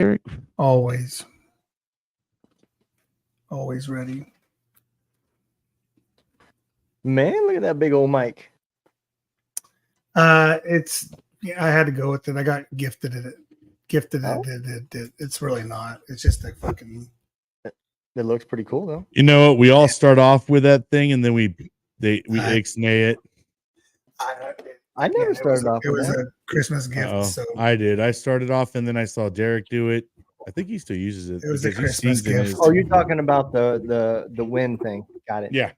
Derek? Always ready. Man, look at that big old mic. It's I had to go with it. I got gifted it. It's really not. It's just a fucking. It looks pretty cool though. You know what? We all start off with that thing, and then we ixnay it. I never started off. It was a Christmas gift. So I did. I started off, and then I saw Derek do it. I think he still uses it. It was a because he Christmas sings in gift. his- Oh, you're talking about the wind thing. Got it. Yeah.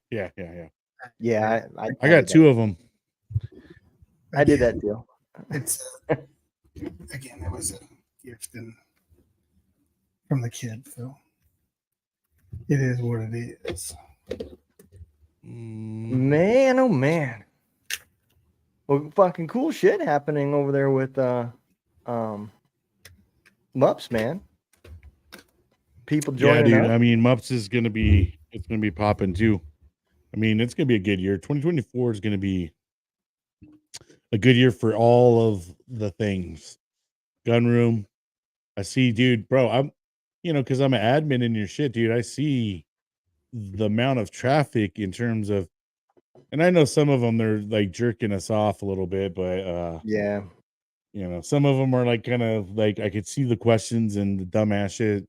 Yeah, I got two of them. I did that deal. It's again, it was a gift from the kid, so it is what it is. Man, oh man. Well, fucking cool shit happening over there with Mups, man. People joining. Yeah, dude. up. I mean, Mups is gonna be popping too. I mean, it's gonna be a good year. 2024 is gonna be a good year for all of the things. Gun room. I see, dude, bro. I'm, because I'm an admin in your shit, dude. I see the amount of traffic in terms of, and I know some of them they're like jerking us off a little bit, but Yeah. Some of them are like kind of like I could see the questions and the dumbass shit.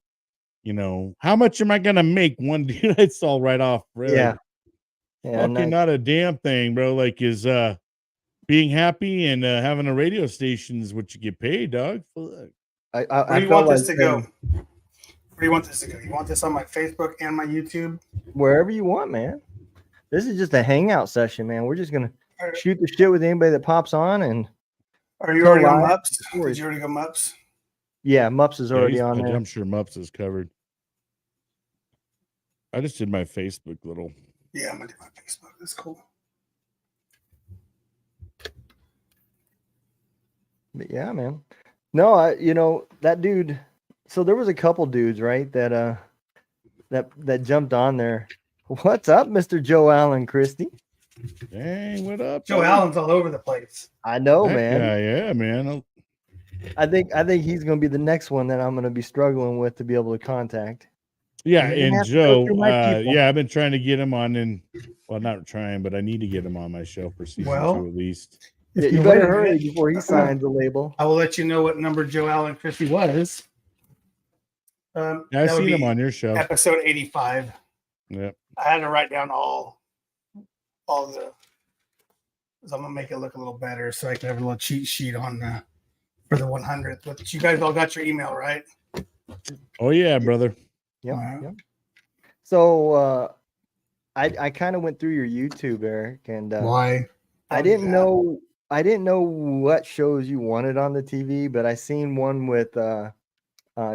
How much am I gonna make? One dude I saw right off, bro. Yeah. Fucking nice. not a damn thing, bro. Like is being happy and having a radio station is what you get paid, dog. Fuck. Where do you want this to go? Where do you want this to go? You want this on my Facebook and my YouTube? Wherever you want, man. This is just a hangout session, man. We're just gonna shoot the shit with anybody that pops on. And are you already on Mups? Did you already go Mups? Yeah, Mups is already on there. I'm sure Mups is covered. I just did my Facebook little. Yeah, I'm gonna do my Facebook. That's cool. But yeah, man. No, that dude. So there was a couple dudes, right? That jumped on there. What's up, Mr. Joe Allen Christie? Dang, what up? Joe Allen's all over the place. I know, man. Yeah, man. I think he's gonna be the next one that I'm gonna be struggling with to be able to contact. Yeah, and Joe, I've been trying to get him on, and not trying, but I need to get him on my show for season 2 at least. Yeah, you better hurry before he signs the label. I will let you know what number Joe Allen Christie was. I've seen him on your show. Episode 85. Yep. I had to write down all the. So I'm gonna make it look a little better, so I can have a little cheat sheet on for the 100th. But you guys all got your email, right? Oh yeah, brother. Yeah. Yep. So I kind of went through your YouTube, Eric, and why? I didn't know what shows you wanted on the TV, but I seen one with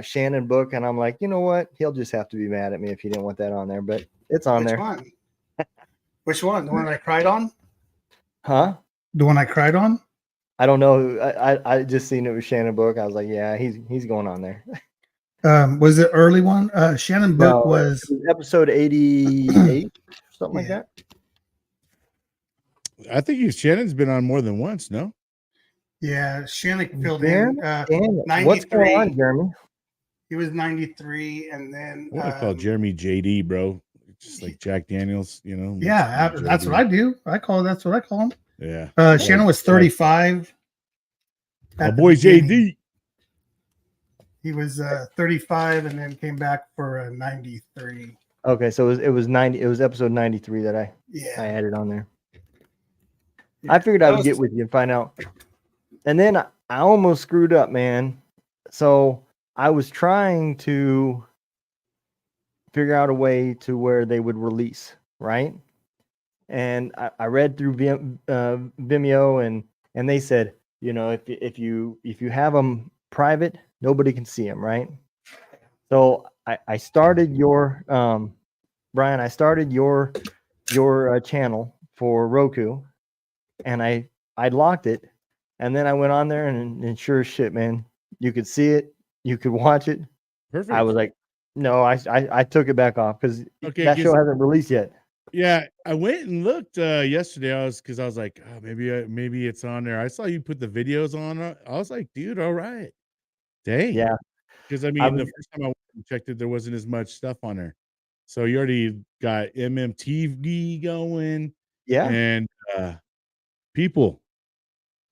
Shannon Book, and I'm like, you know what? He'll just have to be mad at me if he didn't want that on there, but it's on there. Which one? The one I cried on? Huh? The one I cried on? I don't know. I just seen it with Shannon Book. I was like, yeah, he's going on there. Was the early one? Shannon Book was episode 88, something like that. I think Shannon's been on more than once, no? Yeah, Shannon filled in. 93. What's going on, Jeremy? He was 93, and then I call Jeremy JD, bro. Just like Jack Daniels, Yeah, that's what I do. That's what I call him. Yeah. Shannon was 35. My boy JD. He was 35, and then came back for 93. Okay, so it was 90. It was episode 93 that I added on there. Yeah, I figured I would get with you and find out. And then I almost screwed up, man. So I was trying to figure out a way to where they would release, right? And I read through Vimeo, and they said, if you have them private, nobody can see them, right? So I started your Brian. I started your channel for Roku, and I locked it, and then I went on there, and sure as shit, man, you could see it, you could watch it. Perfect. I was like, no, I took it back off because that show hasn't released yet. Yeah, I went and looked yesterday. I was like, oh, maybe it's on there. I saw you put the videos on. I was like, dude, all right. Dang. Yeah. because I mean, the first time I checked it, there wasn't as much stuff on there. So you already got MMTV going, Yeah. and people.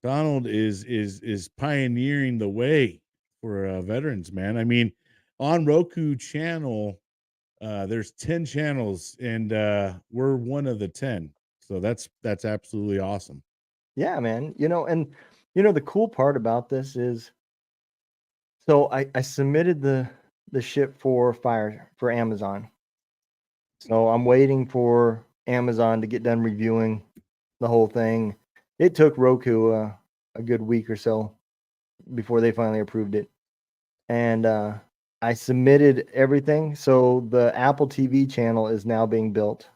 Donald is pioneering the way for veterans, man. I mean, on Roku channel, there's 10 channels, and we're one of the 10. So that's absolutely awesome. Yeah, man. And the cool part about this is, so I submitted the ship for Amazon. So I'm waiting for Amazon to get done reviewing the whole thing. It took Roku a good week or so before they finally approved it. And I submitted everything. So the Apple TV channel is now being built.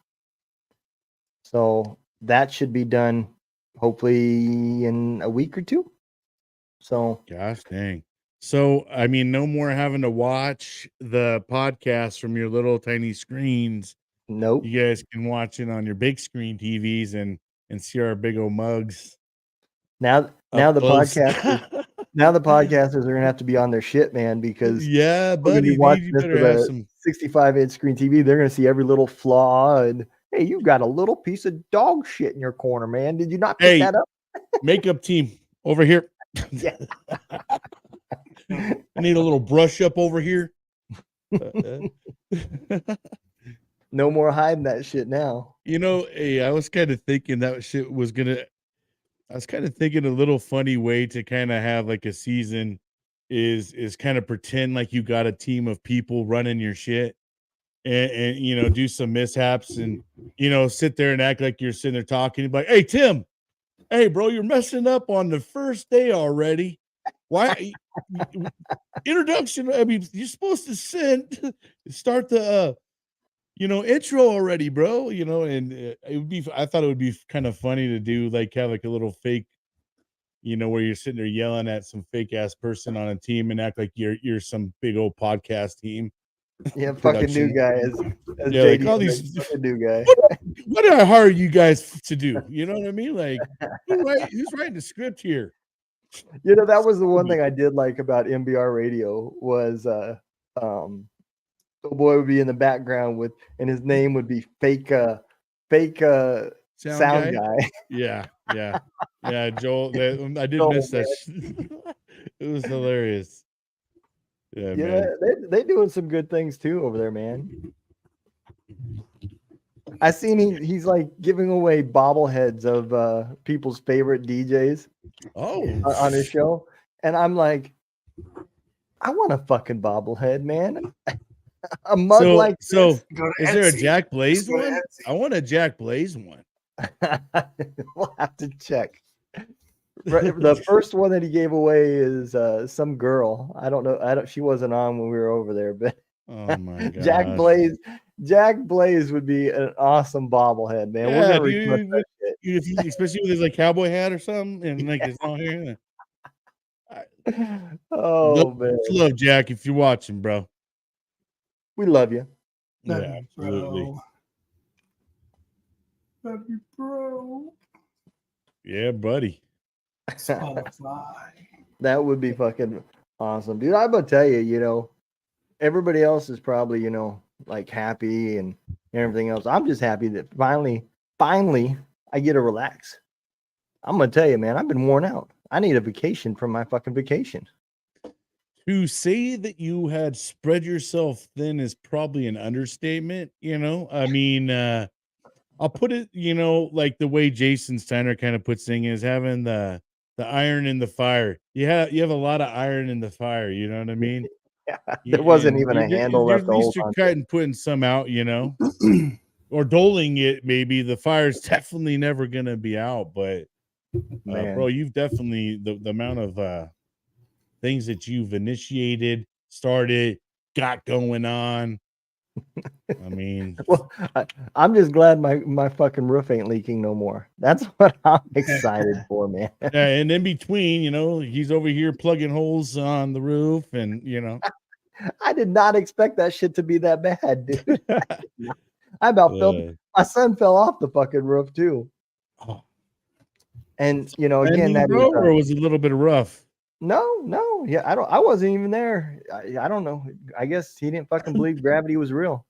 So that should be done hopefully in a week or two. So gosh dang. So I mean, no more having to watch the podcast from your little tiny screens. Nope. You guys can watch it on your big screen TVs and see our big old mugs. Now the podcasters now the podcasters are gonna have to be on their shit, man, because yeah, buddy, you better have some 65-inch screen TV. They're gonna see every little flaw, and hey, you got a little piece of dog shit in your corner, man. Did you not pick that up? Makeup team over here. Yeah. I need a little brush up over here. No more hiding that shit now. Hey, I was kind of thinking that shit was gonna. I was kind of thinking a little funny way to kind of have like a season is kind of pretend like you got a team of people running your shit, and do some mishaps and sit there and act like you're sitting there talking like, hey Tim, hey bro, you're messing up on the first day already. Why? Introduction. I mean, you're supposed to start the intro already, bro. And it would be. I thought it would be kind of funny to do have like a little fake, where you're sitting there yelling at some fake ass person on a team and act like you're some big old podcast team. Yeah, fucking new guy as yeah, JD, like all these new guy. What did I hire you guys to do? You know what I mean? Like, who's writing the script here? That was the one thing I did like about MBR radio was the boy would be in the background and his name would be fake sound guy. Yeah. Joel, I did miss that. It was hilarious. Yeah, man. They doing some good things too over there, man. I seen he's like giving away bobbleheads of people's favorite DJs. On his show, and I'm like, I want a fucking bobblehead, man. A mug like this. So is there a Jack Blaze one? I want a Jack Blaze one. We'll have to check. The first one that he gave away is some girl. I don't know. She wasn't on when we were over there, but oh my god, Jack Blaze would be an awesome bobblehead, man. Yeah, dude, especially with his like cowboy hat or something, and like his long hair. Oh man, love Jack if you're watching, bro. We love you. Yeah, absolutely. Love you, bro. Yeah, buddy. That would be fucking awesome, dude. I'm gonna tell you, everybody else is probably, like happy and everything else. I'm just happy that finally I get to relax. I'm gonna tell you, man, I've been worn out. I need a vacation from my fucking vacation. To say that you had spread yourself thin is probably an understatement. I mean, I'll put it, like the way Jason Steiner kind of puts things is having the iron in the fire. You have a lot of iron in the fire. You know what I mean? Yeah, there wasn't even a handle left. At least you're cutting, putting some out, or doling it. Maybe the fire's definitely never gonna be out, but bro, you've definitely the amount of things that you've initiated, started, got going on. I mean, well, I'm just glad my fucking roof ain't leaking no more. That's what I'm excited for, man. Yeah, and in between, he's over here plugging holes on the roof, and I did not expect that shit to be that bad, dude. I about fell. My son fell off the fucking roof too. Oh. And again, that or was a little bit rough. No. Yeah, I wasn't even there. I don't know. I guess he didn't fucking believe gravity was real.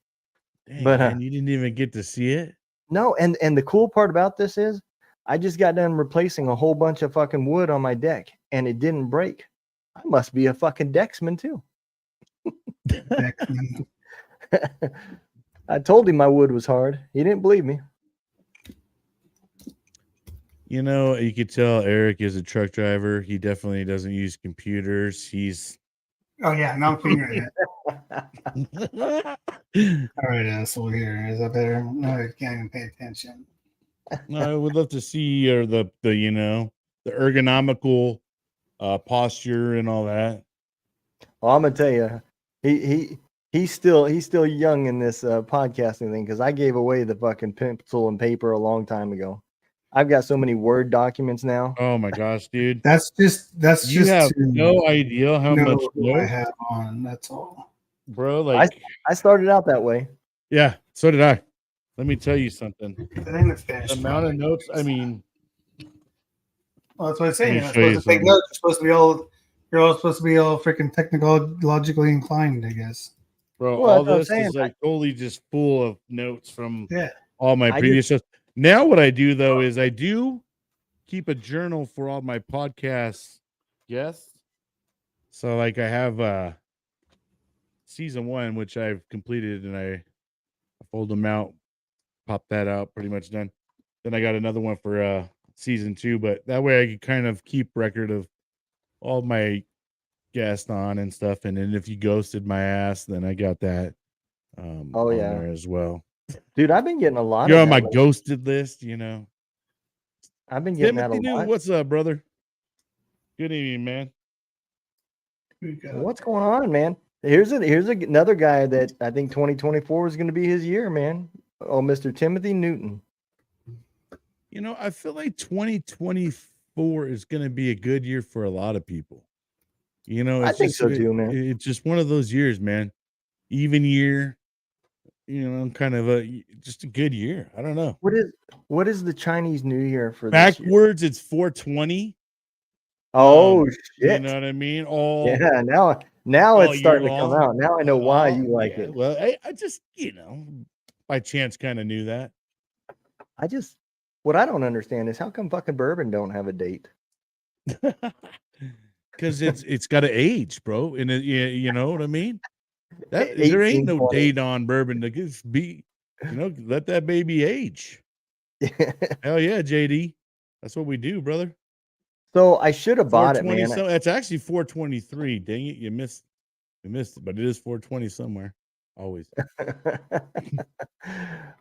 Dang, But man, you didn't even get to see it. no, and the cool part about this is I just got done replacing a whole bunch of fucking wood on my deck and it didn't break. I must be a fucking decksman too. Decksman. I told him my wood was hard. He didn't believe me. You know, you could tell Eric is a truck driver. He definitely doesn't use computers. He's Oh yeah, now I'm figuring it. All right, asshole. Here is that better? No, I can't even pay attention. I would love to see the the ergonomical posture and all that. Well, I'm gonna tell you, he's still young in this podcasting thing because I gave away the fucking pencil and paper a long time ago. I've got so many Word documents now. Oh my gosh, dude! That's just You have no idea how much who I have on. That's all, bro. Like I started out that way. Yeah, so did I. Let me tell you something. That ain't a finished The amount of product. notes. I mean, Well, that's what I'm saying. Let me You're show you supposed to take something. notes. You're all supposed to be all freaking technologically inclined, I guess. bro, Well, all that's what I'm this saying. is like totally just full of notes from Yeah. all my I previous shows. Now, what I do though is I do keep a journal for all my podcasts guests. So, like, I have season 1, which I've completed, and I fold them out, pop that out, pretty much done. Then I got another one for season 2, but that way I can kind of keep record of all my guests on and stuff. And then if you ghosted my ass, then I got that Oh, on yeah. there as well. Dude, I've been getting a lot You're of on my that. ghosted list, you know. I've been getting Timothy that a New, lot. what's up, brother? Good evening, man. What's going on, man? Here's another guy that I think 2024 is going to be his year, man. Oh, Mr. Timothy Newton. You know, I feel like 2024 is going to be a good year for a lot of people. You know, I it's think just so too, man. it's just one of those years, man. Even year, you know, kind of just a good year. I don't know. What is the Chinese New Year for this year? Backwards, it's 420. Oh You shit! know what I mean? All Yeah, now all it's starting year to come long. out. Now I know why you like Yeah, it. well, I just, you know, by chance kind of knew that. What I don't understand is how come fucking bourbon don't have a date? Because it's got to age, bro. And you know what I mean? That there 18, ain't no 20. date on bourbon. To just be, you know, let that baby age. Hell yeah, JD. That's what we do, brother. So I should have bought it, 420. man. So that's actually 423. Dang it, you missed it, but it is 420 somewhere. Always.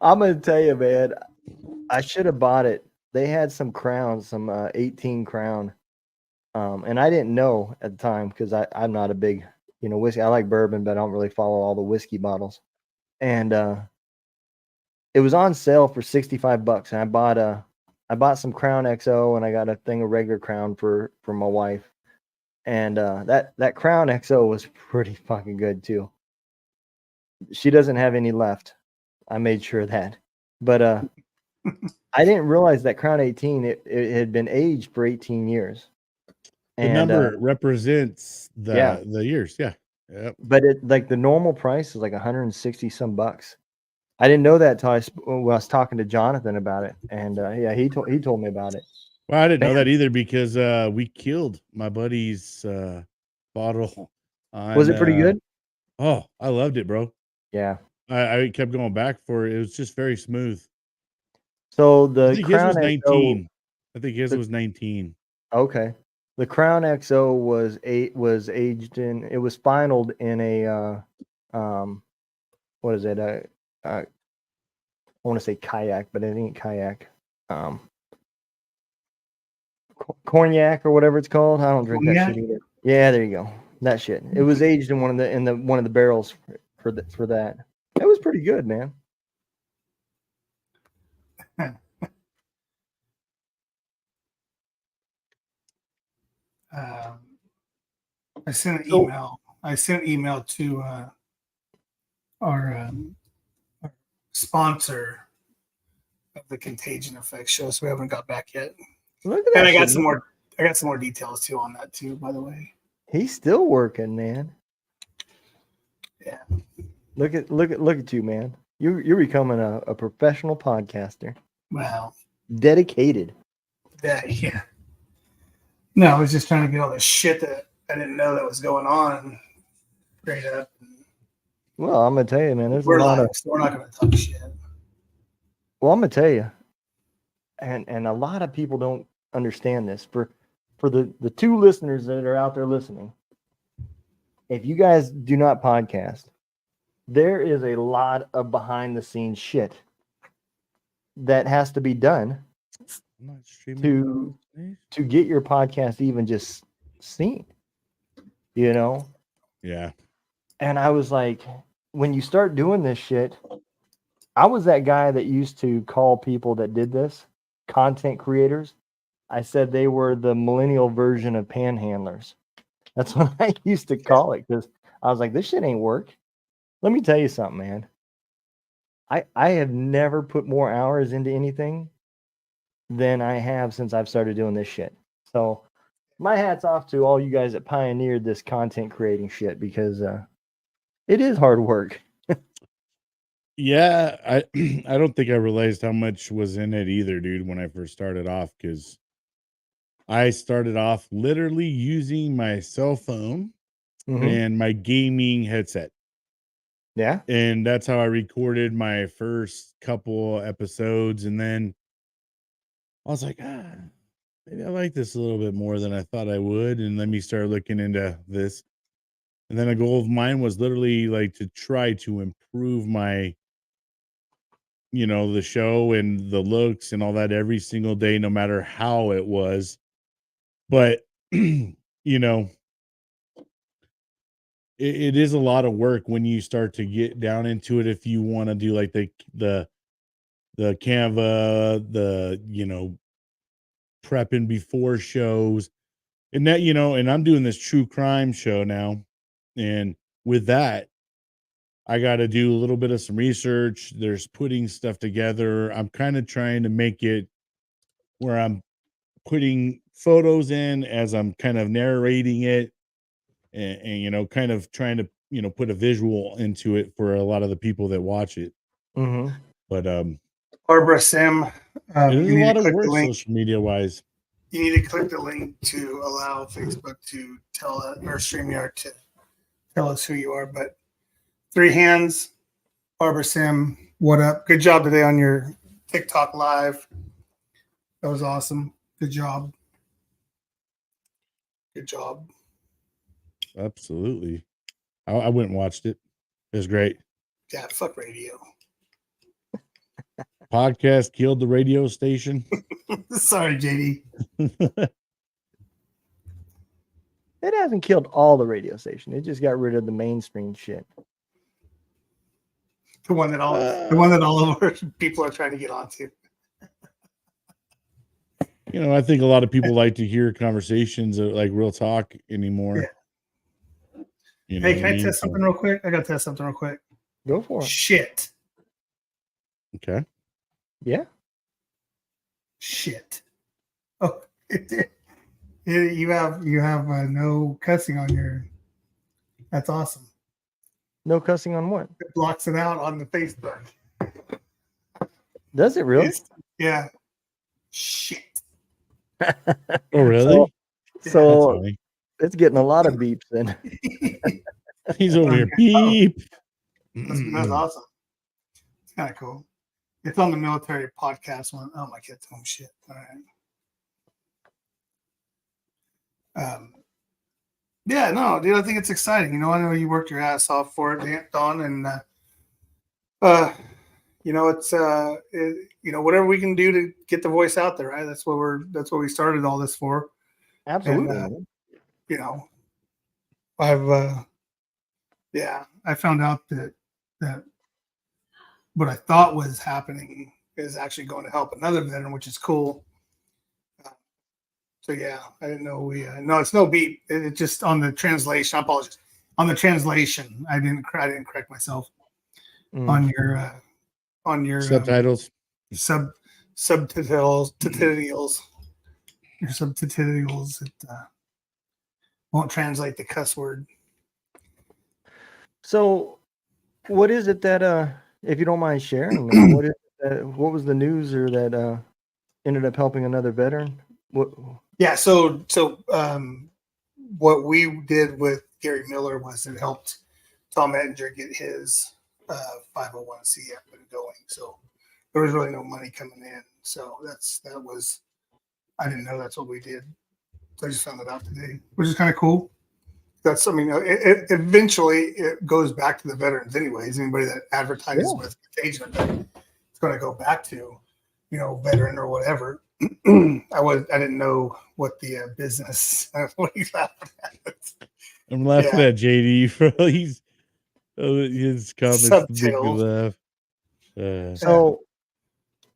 I'm gonna tell you, man. I should have bought it. They had some crowns, some 18 crown, and I didn't know at the time because I'm not a big, whiskey. I like bourbon, but I don't really follow all the whiskey bottles. And it was on sale for $65, and I bought some Crown XO, and I got a thing of regular Crown for my wife. And that Crown XO was pretty fucking good too. She doesn't have any left. I made sure of that. But I didn't realize that Crown 18 it had been aged for 18 years. The And number represents the years. Yeah. Yep. But it like the normal price is like 160 some bucks. I didn't know that till I was talking to Jonathan about it, and he told me about it. Well, I didn't know that either because we killed my buddy's bottle. Was it pretty good? Oh, I loved it, bro. Yeah. I kept going back for it. It was just very smooth. So I the think Crown his was 19. XO, I think his was 19. okay. The Crown XO was aged in. It was finaled in a what is it? I want to say kayak, but it ain't kayak. Cognac or whatever it's called. I don't drink that shit either. Yeah, there you go. That shit. It was aged in one of the barrels for that. It was pretty good, man. I sent an email. I sent an email to our sponsor of the Contagion Effect show, so we haven't got back yet. Look at that. And I got shit. some more. I got some more details too on that too, by the way. He's still working, man. Yeah. Look at you, man. You're becoming a professional podcaster. Wow. Dedicated. Yeah. No, I was just trying to get all the shit that I didn't know that was going on straight up. Well, I'm gonna tell you, man. There's We're a lot live, of. so we're not gonna talk shit. Well, I'm gonna tell you, and a lot of people don't understand this. For the two listeners that are out there listening, if you guys do not podcast, there is a lot of behind the scenes shit that has to be done to get your podcast even just seen. You know? Yeah. And I was like, when you start doing this shit, I was that guy that used to call people that did this content creators. I said they were the millennial version of panhandlers. That's what I used to call it, because I was like, this shit ain't work. Let me tell you something, man. I have never put more hours into anything than I have since I've started doing this shit. So my hat's off to all you guys that pioneered this content creating shit, because it is hard work. Yeah, I don't think I realized how much was in it either, dude, when I first started off, because I started off literally using my cell phone and my gaming headset. Yeah. And that's how I recorded my first couple episodes. And then I was like, maybe I like this a little bit more than I thought I would. And let me start looking into this. And then a goal of mine was literally like to try to improve my, the show and the looks and all that every single day, no matter how it was. But, it is a lot of work when you start to get down into it. If you want to do like the Canva, prepping before shows, and that, and I'm doing this true crime show now. And with that, I got to do a little bit of some research. There's putting stuff together. I'm kind of trying to make it where I'm putting photos in as I'm kind of narrating it, and kind of trying to, put a visual into it for a lot of the people that watch it. But Barbara Sim, it is a lot of work social media wise. You need to click the link to allow Facebook to tell us, or StreamYard to tell us who you are. But 3 hands, Barbara Sim, what up? Good job today on your TikTok live. That was awesome. Good job. Good job. Absolutely. I went and watched it. It was great. Yeah, fuck radio. Podcast killed the radio station. Sorry, JD. It hasn't killed all the radio station. It just got rid of the mainstream shit. The one that all of our people are trying to get onto. I think a lot of people like to hear conversations like real talk anymore. Yeah. Hey, can I test something real quick? I got to test something real quick. Go for it. Shit. Okay. Yeah. Shit. Oh, you have no cussing on your. That's awesome. No cussing on what? It blocks it out on the Facebook. Does it really? Yeah. Shit. Oh, really? So it's getting a lot of beeps then. He's over here. Beep. That's awesome. It's kind of cool. It's on the military podcast one. Oh, my kid's home. Shit. All right. Yeah, no, dude, I think it's exciting. I know you worked your ass off for it, Don, and it's whatever we can do to get the voice out there, right? That's what we started all this for. Absolutely. And, I found out that what I thought was happening is actually going to help another veteran, which is cool. So yeah, I didn't know no, it's no beat. It's just on the translation. I apologize. On the translation, I didn't correct myself on your subtitles, subtitles. There's subtitles that won't translate the cuss word. So, what is it that if you don't mind sharing, man, what was the news or that ended up helping another veteran? What? Yeah, so what we did with Gary Miller was it helped Tom Ettinger get his 501c up and going. So there was really no money coming in. So that was I didn't know that's what we did. So I just found it out today, which is kind of cool. That's eventually it goes back to the veterans anyways. Anybody that advertises with engagement, it's going to go back to, veteran or whatever. I didn't know what the business. What he's laughing at. I'm laughing at JD for his comments make me laugh.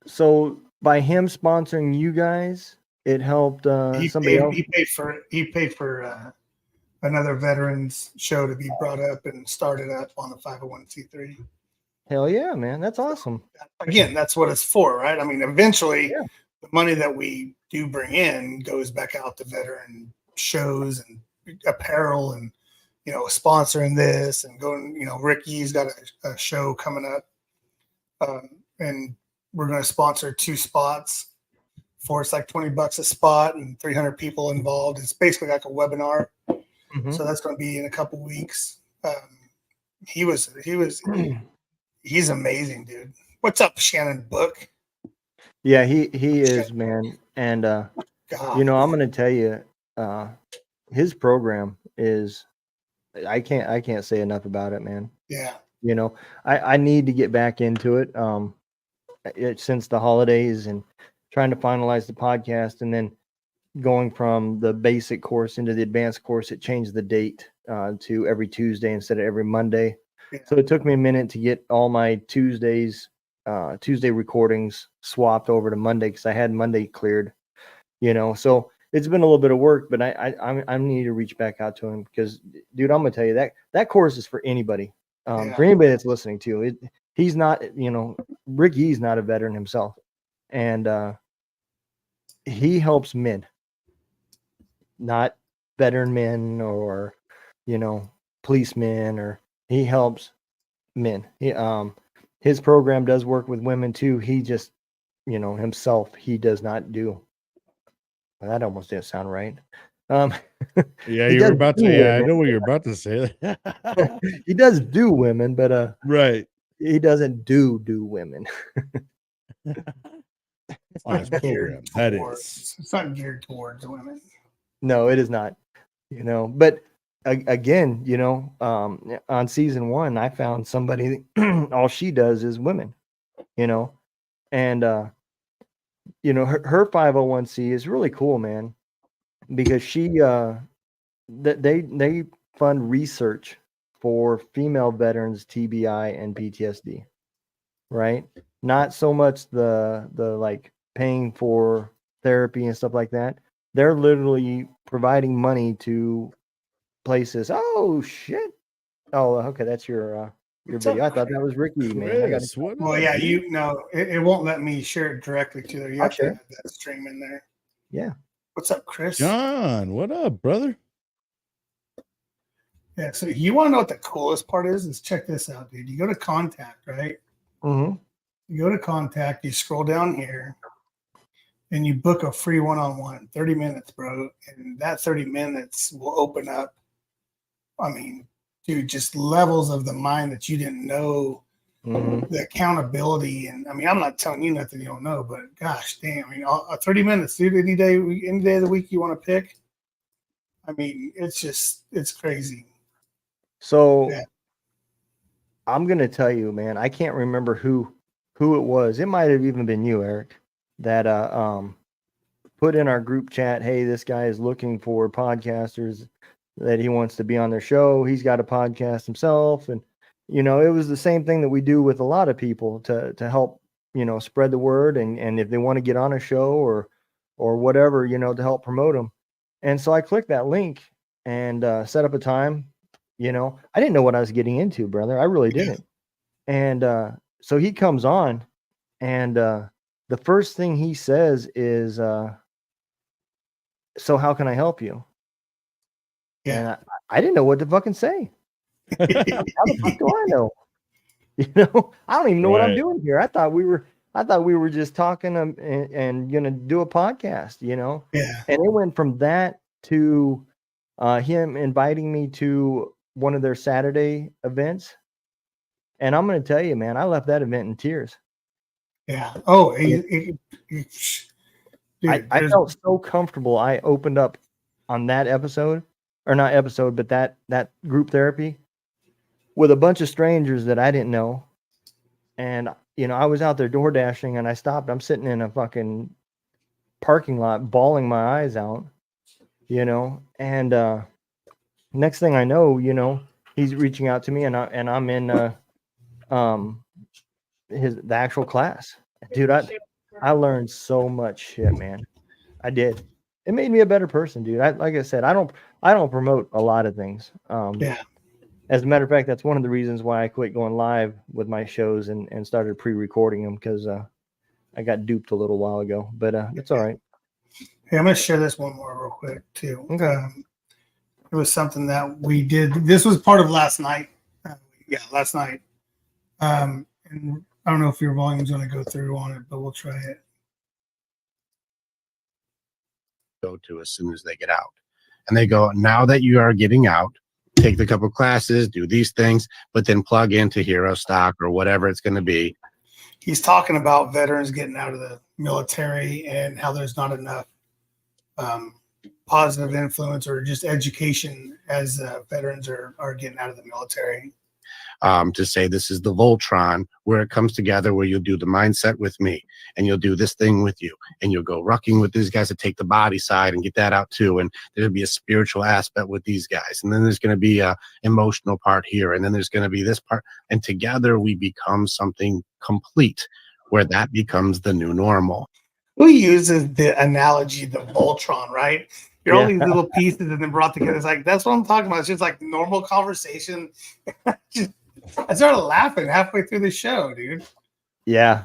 So by him sponsoring you guys, it helped somebody else. He paid for another veterans show to be brought up and started up on the 501c3. Hell yeah, man. That's awesome. Again, that's what it's for, right? I mean, eventually the money that we do bring in goes back out to veteran shows and apparel and, sponsoring this and going, Ricky's got a show coming up. And we're going to sponsor 2 spots for it's like $20 a spot and 300 people involved. It's basically like a webinar. Mm-hmm. So that's going to be in a couple weeks. He's amazing, dude. What's up, Shannon Book? Yeah, he is, man. And I'm going to tell you, his program is. I can't say enough about it, man. Yeah. I need to get back into it. Since the holidays and trying to finalize the podcast, and then going from the basic course into the advanced course, it changed the date to every Tuesday instead of every Monday. Yeah. So it took me a minute to get all my Tuesday recordings swapped over to Monday because I had Monday cleared, so it's been a little bit of work, but I need to reach back out to him because, dude, I'm going to tell you that course is for anybody. For anybody that's listening to it. He's not, Ricky's not a veteran himself. And he helps men, not veteran men or, policemen, or he helps men. His program does work with women too. He just, himself, he does not do. Well, that almost didn't sound right. Yeah, you were about to. Yeah, I know what you're about to say. He does do women, but right. He doesn't do women. On his program, it's not geared towards women. No, it is not. But again, on season 1, I found somebody. All she does is women. And her 501c is really cool, man, because she they fund research for female veterans TBI and PTSD, right? Not so much the like paying for therapy and stuff like that. They're literally providing money to places. Oh shit! Oh, okay, that's your video. I thought that was Ricky, man. It won't let me share it directly to there. You have to have that stream in there. Yeah. What's up, Chris? John, what up, brother? Yeah, so you want to know what the coolest part is check this out, dude. You go to contact, right? Mm-hmm. You go to contact, you scroll down here, and you book a free one-on-one, 30 minutes, bro. And that 30 minutes will open up, I mean, dude, just levels of the mind that you didn't know, the accountability. And I mean, I'm not telling you nothing you don't know, but gosh, damn, 30 minutes, dude, any day of the week you want to pick. I mean, it's crazy. So I'm going to tell you, man, I can't remember who it was. It might have even been you, Eric, that put in our group chat, hey, this guy is looking for podcasters that he wants to be on their show. He's got a podcast himself. And, it was the same thing that we do with a lot of people to help, spread the word. And if they want to get on a show or whatever, to help promote them. And so I clicked that link and set up a time. I didn't know what I was getting into, brother. I really didn't. And so he comes on, and the first thing he says is, so how can I help you? Yeah. And I didn't know what to fucking say. How the fuck do I know? You know, I don't even know what I'm doing here. I thought we were just talking and gonna do a podcast, you know. Yeah. And it went from that to him inviting me to one of their Saturday events. And I'm gonna tell you, man, I left that event in tears. Yeah. Oh, Dude, I there's- felt so comfortable. I opened up on that episode, or not episode, but that group therapy with a bunch of strangers that I didn't know. And, you know, I was out there door dashing and I stopped. I'm sitting in a fucking parking lot bawling my eyes out, you know. And next thing I know, you know, he's reaching out to me and I'm in the actual class. Dude, I learned so much shit, man. I did. It made me a better person, dude. Like I said, I don't promote a lot of things. yeah. As a matter of fact, that's one of the reasons why I quit going live with my shows and started pre-recording them, because I got duped a little while ago. But it's all right. Hey, I'm going to share this one more real quick, too. Okay. It was something that we did. This was part of last night. Last night. And I don't know if your volume's going to go through on it, but we'll try it. Go to as soon as they get out. And they go, now that you are getting out, take the couple classes, do these things, but then plug into Hero Stock or whatever it's going to be. He's talking about veterans getting out of the military and how there's not enough positive influence or just education as veterans are getting out of the military. To say this is the Voltron where it comes together, where you'll do the mindset with me and you'll do this thing with you and you'll go rucking with these guys to take the body side and get that out too. And there'll be a spiritual aspect with these guys. And then there's going to be a emotional part here. And then there's going to be this part. And together we become something complete where that becomes the new normal. Who uses the analogy, the Voltron, right? You're all these little pieces and then brought together. It's like, that's what I'm talking about. It's just like normal conversation. I started laughing halfway through the show, dude. Yeah.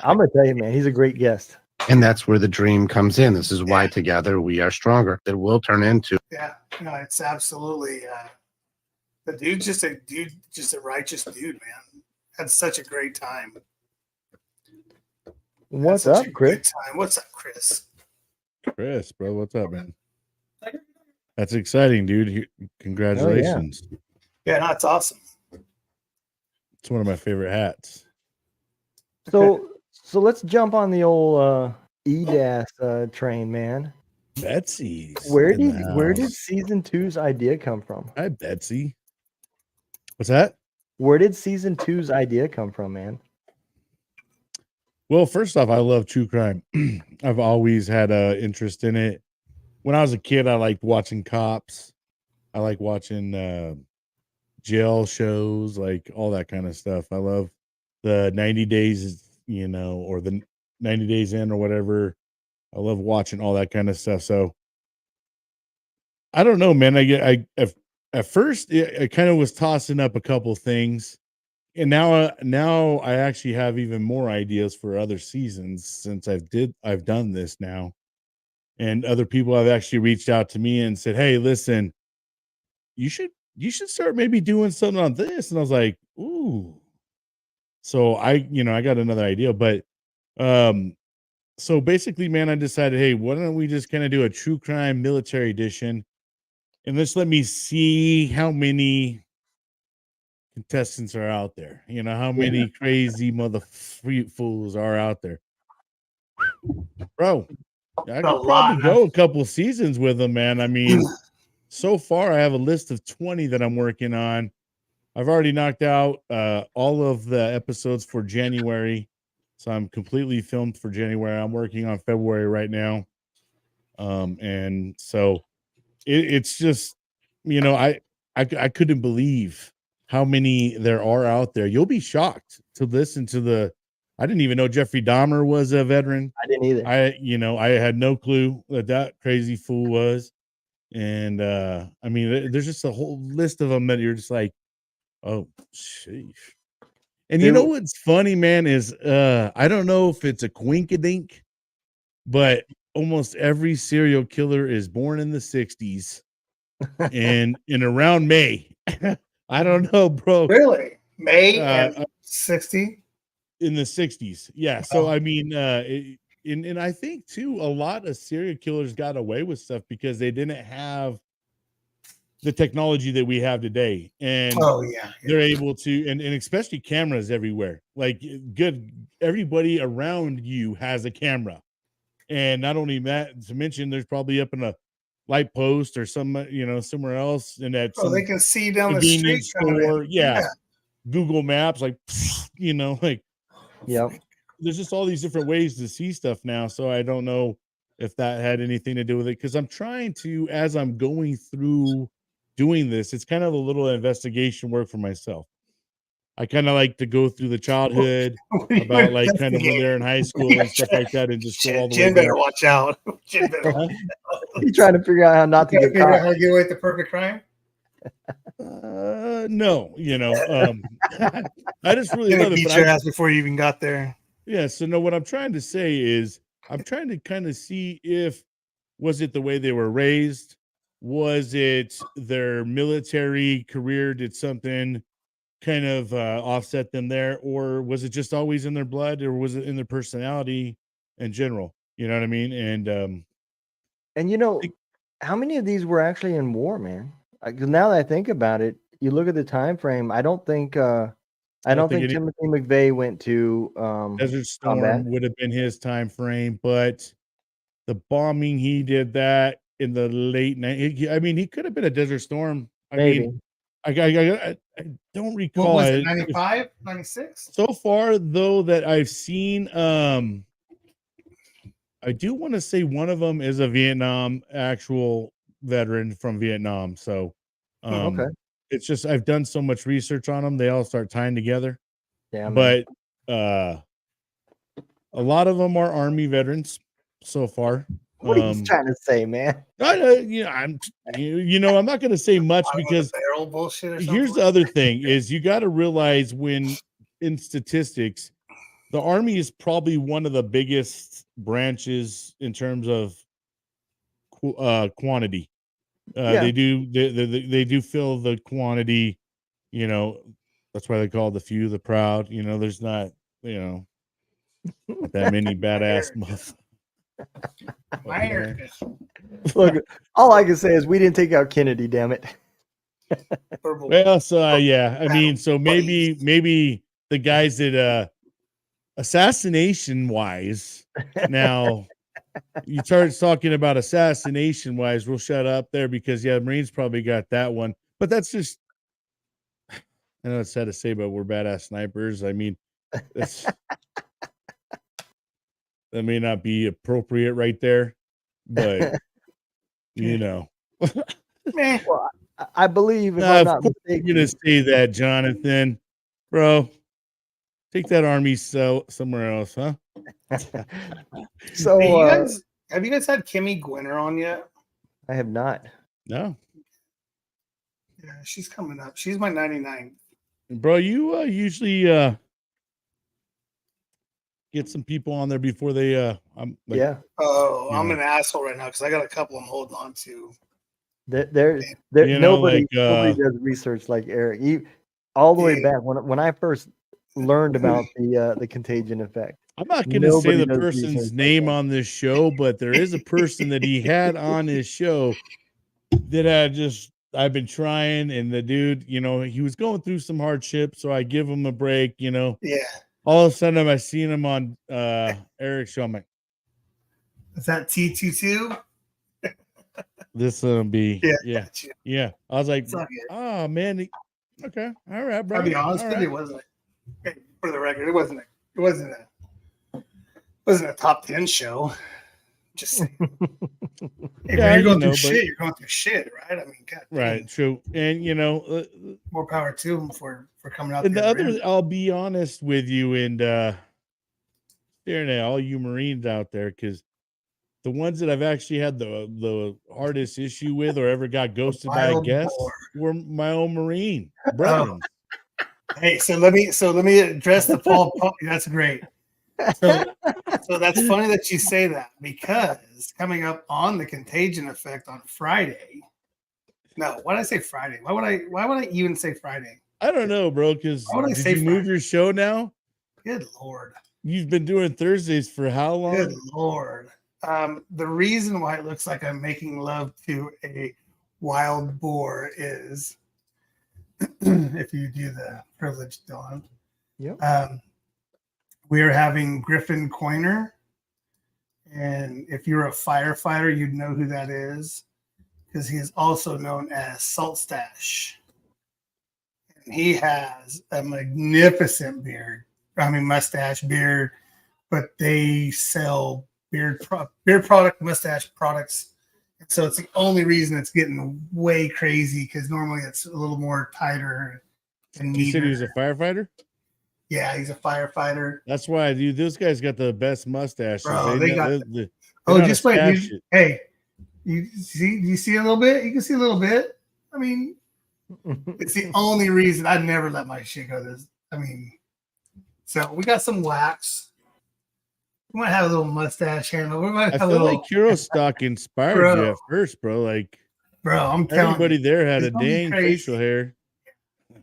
I'm going to tell you, man, he's a great guest. And that's where the dream comes in. This is why together we are stronger. That will turn into. Yeah, no, it's absolutely. The dude's just a righteous dude, man. Had such a great time. What's up, Chris? What's up, Chris? Chris, bro, what's up, man? That's exciting, dude. Congratulations. Oh, yeah, no, it's awesome. It's one of my favorite hats. So let's jump on the old EDAS train, man. Betsy. Where did season 2's idea come from? Hi, Betsy. What's that? Where did season 2's idea come from, man? Well, first off, I love true crime. I've always had an interest in it. When I was a kid, I liked watching cops. I like watching jail shows, like all that kind of stuff. I love the 90 days, you know, or the 90 days in or whatever. I love watching all that kind of stuff. So I don't know, man. At first I kind of was tossing up a couple things, and now I actually have even more ideas for other seasons since I've done this now. And other people have actually reached out to me and said, "Hey, listen, you should start maybe doing something on this." And I was like, "Ooh." So I got another idea, but so basically, man, I decided, hey, why don't we just kind of do a true crime military edition, and let's let me see how many contestants are out there. You know, how many crazy fools are out there, bro. I could probably go a couple seasons with them, man. I mean, so far I have a list of 20 that I'm working on. I've already knocked out all of the episodes for January, so I'm completely filmed for January. I'm working on February right now, and so it's just, you know, I couldn't believe how many there are out there. You'll be shocked to listen to the. I didn't even know Jeffrey Dahmer was a veteran. I didn't either. I had no clue that crazy fool was. And I mean, there's just a whole list of them that you're just like, oh, sheesh. And you know what's funny, man, is I don't know if it's a quinkadink, but almost every serial killer is born in the 60s and in around May. I don't know, bro. Really? May Uh, and 60? in the 60s. Yeah. So I mean, and I think too, a lot of serial killers got away with stuff because they didn't have the technology that we have today. And Oh, yeah. they're able to, and especially cameras everywhere. Like everybody around you has a camera. And not only that, to mention there's probably up in a light post or some, somewhere else in that Oh, they some can see down the street. convenience store. Yeah. Google Maps, like, like Yep. there's just all these different ways to see stuff now. So I don't know if that had anything to do with it. Cause I'm trying to, as I'm going through doing this, it's kind of a little investigation work for myself. I kind of like to go through the childhood about like kind of when they're in high school and stuff like that, and just go all the way Jim back. better watch out. Jim better watch out. You trying to figure out how not to get caught? How to get away with the perfect crime? No, I just really love it. Beat your ass before you even got there. Yeah. So no, what I'm trying to say is I'm trying to kind of see if was it the way they were raised, was it their military career did something kind of offset them there, or was it just always in their blood, or was it in their personality in general? You know what I mean? And how many of these were actually in war, man? Now that I think about it, you look at the time frame. I don't think Timothy McVeigh went to Desert Storm combat. would have been his time frame, but the bombing he did that in the late 90s. I mean, he could have been a Desert Storm. Maybe. I don't recall. What was it, 95, 96? So far, though, that I've seen, I do want to say one of them is a Vietnam actual veteran from Vietnam. So, okay. It's just I've done so much research on them; they all start tying together. Yeah, but a lot of them are Army veterans so far. What are you trying to say, man? I'm not going to say much because here's the other thing: is you got to realize when in statistics, the Army is probably one of the biggest branches in terms of quantity. They do fill the quantity. That's why they call the few the proud. There's not that many badass motherfuckers. Look, all I can say is we didn't take out Kennedy, damn it. Well, so yeah, I mean, so maybe the guys that assassination wise, now you start talking about assassination wise, we'll shut up there because Marines probably got that one, but that's just, I know it's sad to say, but we're badass snipers. I mean, that may not be appropriate right there, but well, I believe if I'm not mistaken, you're gonna say that, Jonathan, bro. Take that Army somewhere else, huh? So, have you guys had Kimmy Gwinner on yet? I have not. No. Yeah, she's coming up. She's my 99. Bro, you usually get some people on there before they I'm an asshole right now because I got a couple I'm holding on to. Nobody does research like Eric. All the way back when I first learned about the contagion effect. I'm not going to say the person's name on this show, but there is a person that he had on his show that I've been trying, and the dude, he was going through some hardship, so I give him a break, Yeah. All of a sudden, I seen him on Eric's show. I'm like, is that T22? This will be, yeah. I was like, oh man, okay, all right, bro. I'll be honest with you, it wasn't. For the record, it wasn't a top 10 show. Just saying. You're going through shit. You're going through shit, right? I mean, God. Right, true, and more power to them for coming out. And the other, I'll be honest with you, and staring at all you Marines out there, because the ones that I've actually had the hardest issue with, or ever got ghosted by a guest, were my own Marine brethren. Hey, so let me address the Paul. That's great. So that's funny that you say that, because coming up on the Contagion Effect on Friday. No, why did I say Friday? Why would I even say Friday? I don't know, bro. Because Why would I did say you move Friday? your show now? Good Lord. You've been doing Thursdays for how long? Good Lord. The reason why it looks like I'm making love to a wild boar is, if you do the privilege, Dylan. Yep. We are having Griffin Coiner. And if you're a firefighter, you'd know who that is, because he is also known as Salt Stash. And he has a magnificent beard. I mean, mustache, beard, but they sell beard product, mustache products. And so it's the only reason it's getting way crazy, because normally it's a little more tighter and neater. You said he was a firefighter? Yeah, he's a firefighter. That's why, dude. Those guys got the best mustaches. Bro, they got. Oh, just wait, dude. Hey, you see a little bit? You can see a little bit. I mean, it's the only reason I'd never let my shit go this. I mean, so we got some wax. We might have a little mustache handle. We might have I feel like Hero Stock inspired you at first, bro. Like, bro, I'm telling everybody you, there had a dang facial hair.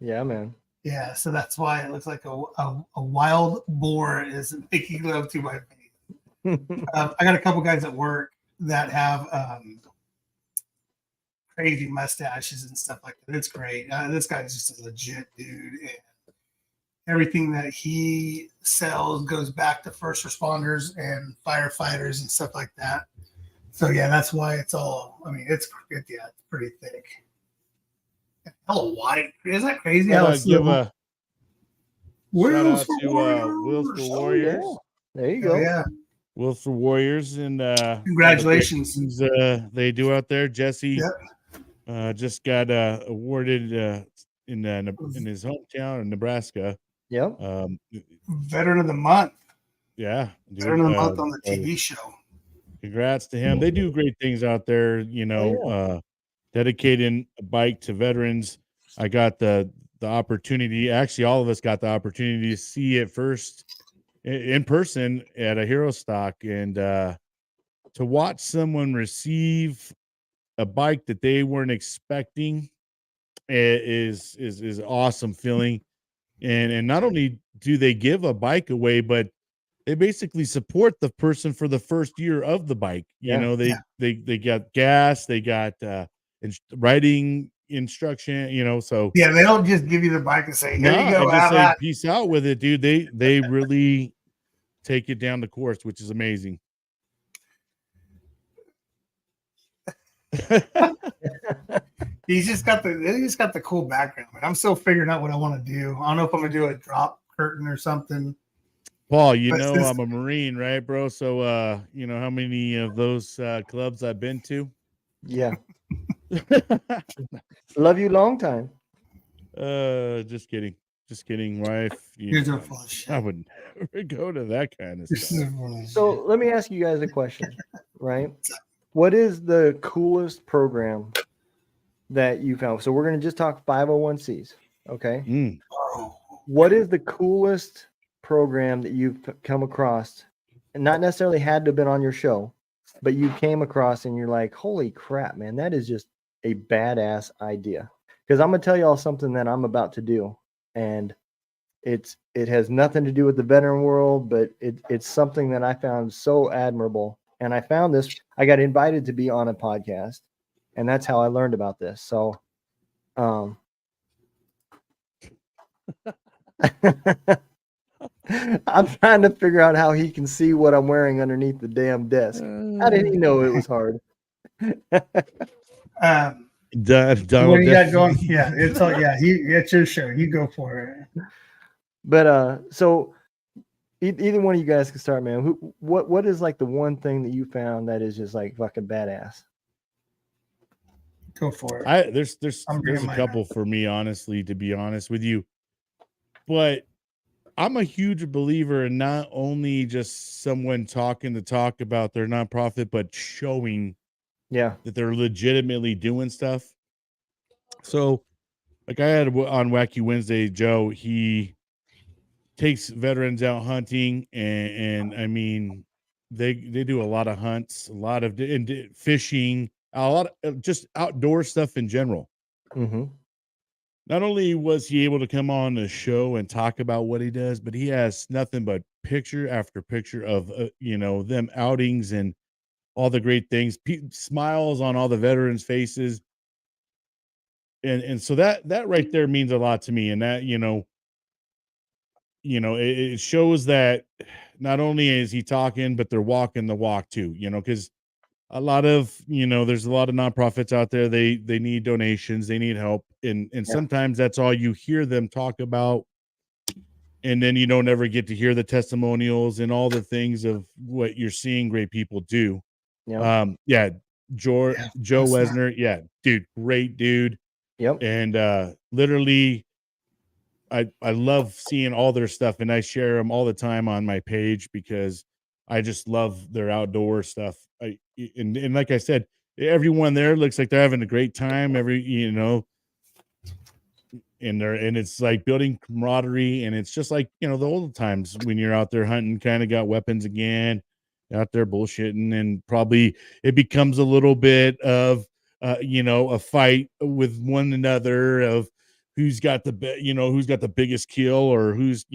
Yeah, man. Yeah, so that's why it looks like a wild boar is making love to my face. I got a couple guys at work that have crazy mustaches and stuff like that. It's great. This guy's just a legit dude. And everything that he sells goes back to first responders and firefighters and stuff like that. So yeah, that's why it's all. I mean, it's pretty thick. Hello, white. Isn't that crazy? Give a shout out to Wills for Warriors. Oh, yeah. There you go. Yeah. Wills for Warriors, and congratulations. They do out there. Jesse just got awarded in his hometown in Nebraska. Yep. Veteran of the Month. Yeah. Dude, Veteran of the Month on the TV show. Congrats to him. They do great things out there, dedicating a bike to veterans. I got the opportunity, actually all of us got the opportunity to see it first in person at a Hero Stock, and to watch someone receive a bike that they weren't expecting is awesome feeling. And not only do they give a bike away, but they basically support the person for the first year of the bike. They got gas, they got riding instruction, so yeah, they don't just give you the bike and say, here you go, and just say peace out with it, dude. They really take it down the course, which is amazing. He's just got the cool background. I'm still figuring out what I want to do. I don't know if I'm gonna do a drop curtain or something. Paul, I'm a Marine, right, bro? So you know how many of those clubs I've been to? Yeah. Love you long time. Just kidding, wife. I would never go to that kind of stuff. So let me ask you guys a question, right? What is the coolest program that you found? So we're going to just talk 501c. Okay. What is the coolest program that you've come across, and not necessarily had to have been on your show, but you came across and you're like, holy crap, man, that is just a badass idea? Because I'm going to tell you all something that I'm about to do, and it has nothing to do with the veteran world, but it's something that I found so admirable. And I found this, I got invited to be on a podcast, and that's how I learned about this. So, I'm trying to figure out how he can see what I'm wearing underneath the damn desk. How did he know it was hard? What do you got going? Yeah, it's your show. You go for it. But so either one of you guys can start, man. What is like the one thing that you found that is just like fucking badass? Go for it. There's a couple for me, honestly, to be honest with you. But I'm a huge believer in not only just someone talking the talk about their nonprofit, but showing that they're legitimately doing stuff. So like I had on Wacky Wednesday, Joe, he takes veterans out hunting, and I mean, they do a lot of hunts, a lot of fishing, a lot of just outdoor stuff in general. Mm-hmm. Not only was he able to come on the show and talk about what he does, but he has nothing but picture after picture of them outings and all the great things, smiles on all the veterans' faces, and so that right there means a lot to me, and that it shows that not only is he talking, but they're walking the walk too, because a lot of, there's a lot of nonprofits out there. They need donations, they need help. And Yeah. sometimes that's all you hear them talk about. And then you don't ever get to hear the testimonials and all the things of what you're seeing great people do. Yeah. Yeah. Joe that's Wesner. Yeah, dude, great dude. Yep. And literally I love seeing all their stuff, and I share them all the time on my page because I just love their outdoor stuff. And like I said, everyone there looks like they're having a great time. And it's like building camaraderie, and it's just like the old times when you're out there hunting, kind of got weapons again, out there bullshitting, and probably it becomes a little bit of a fight with one another of who's got the biggest kill, or who's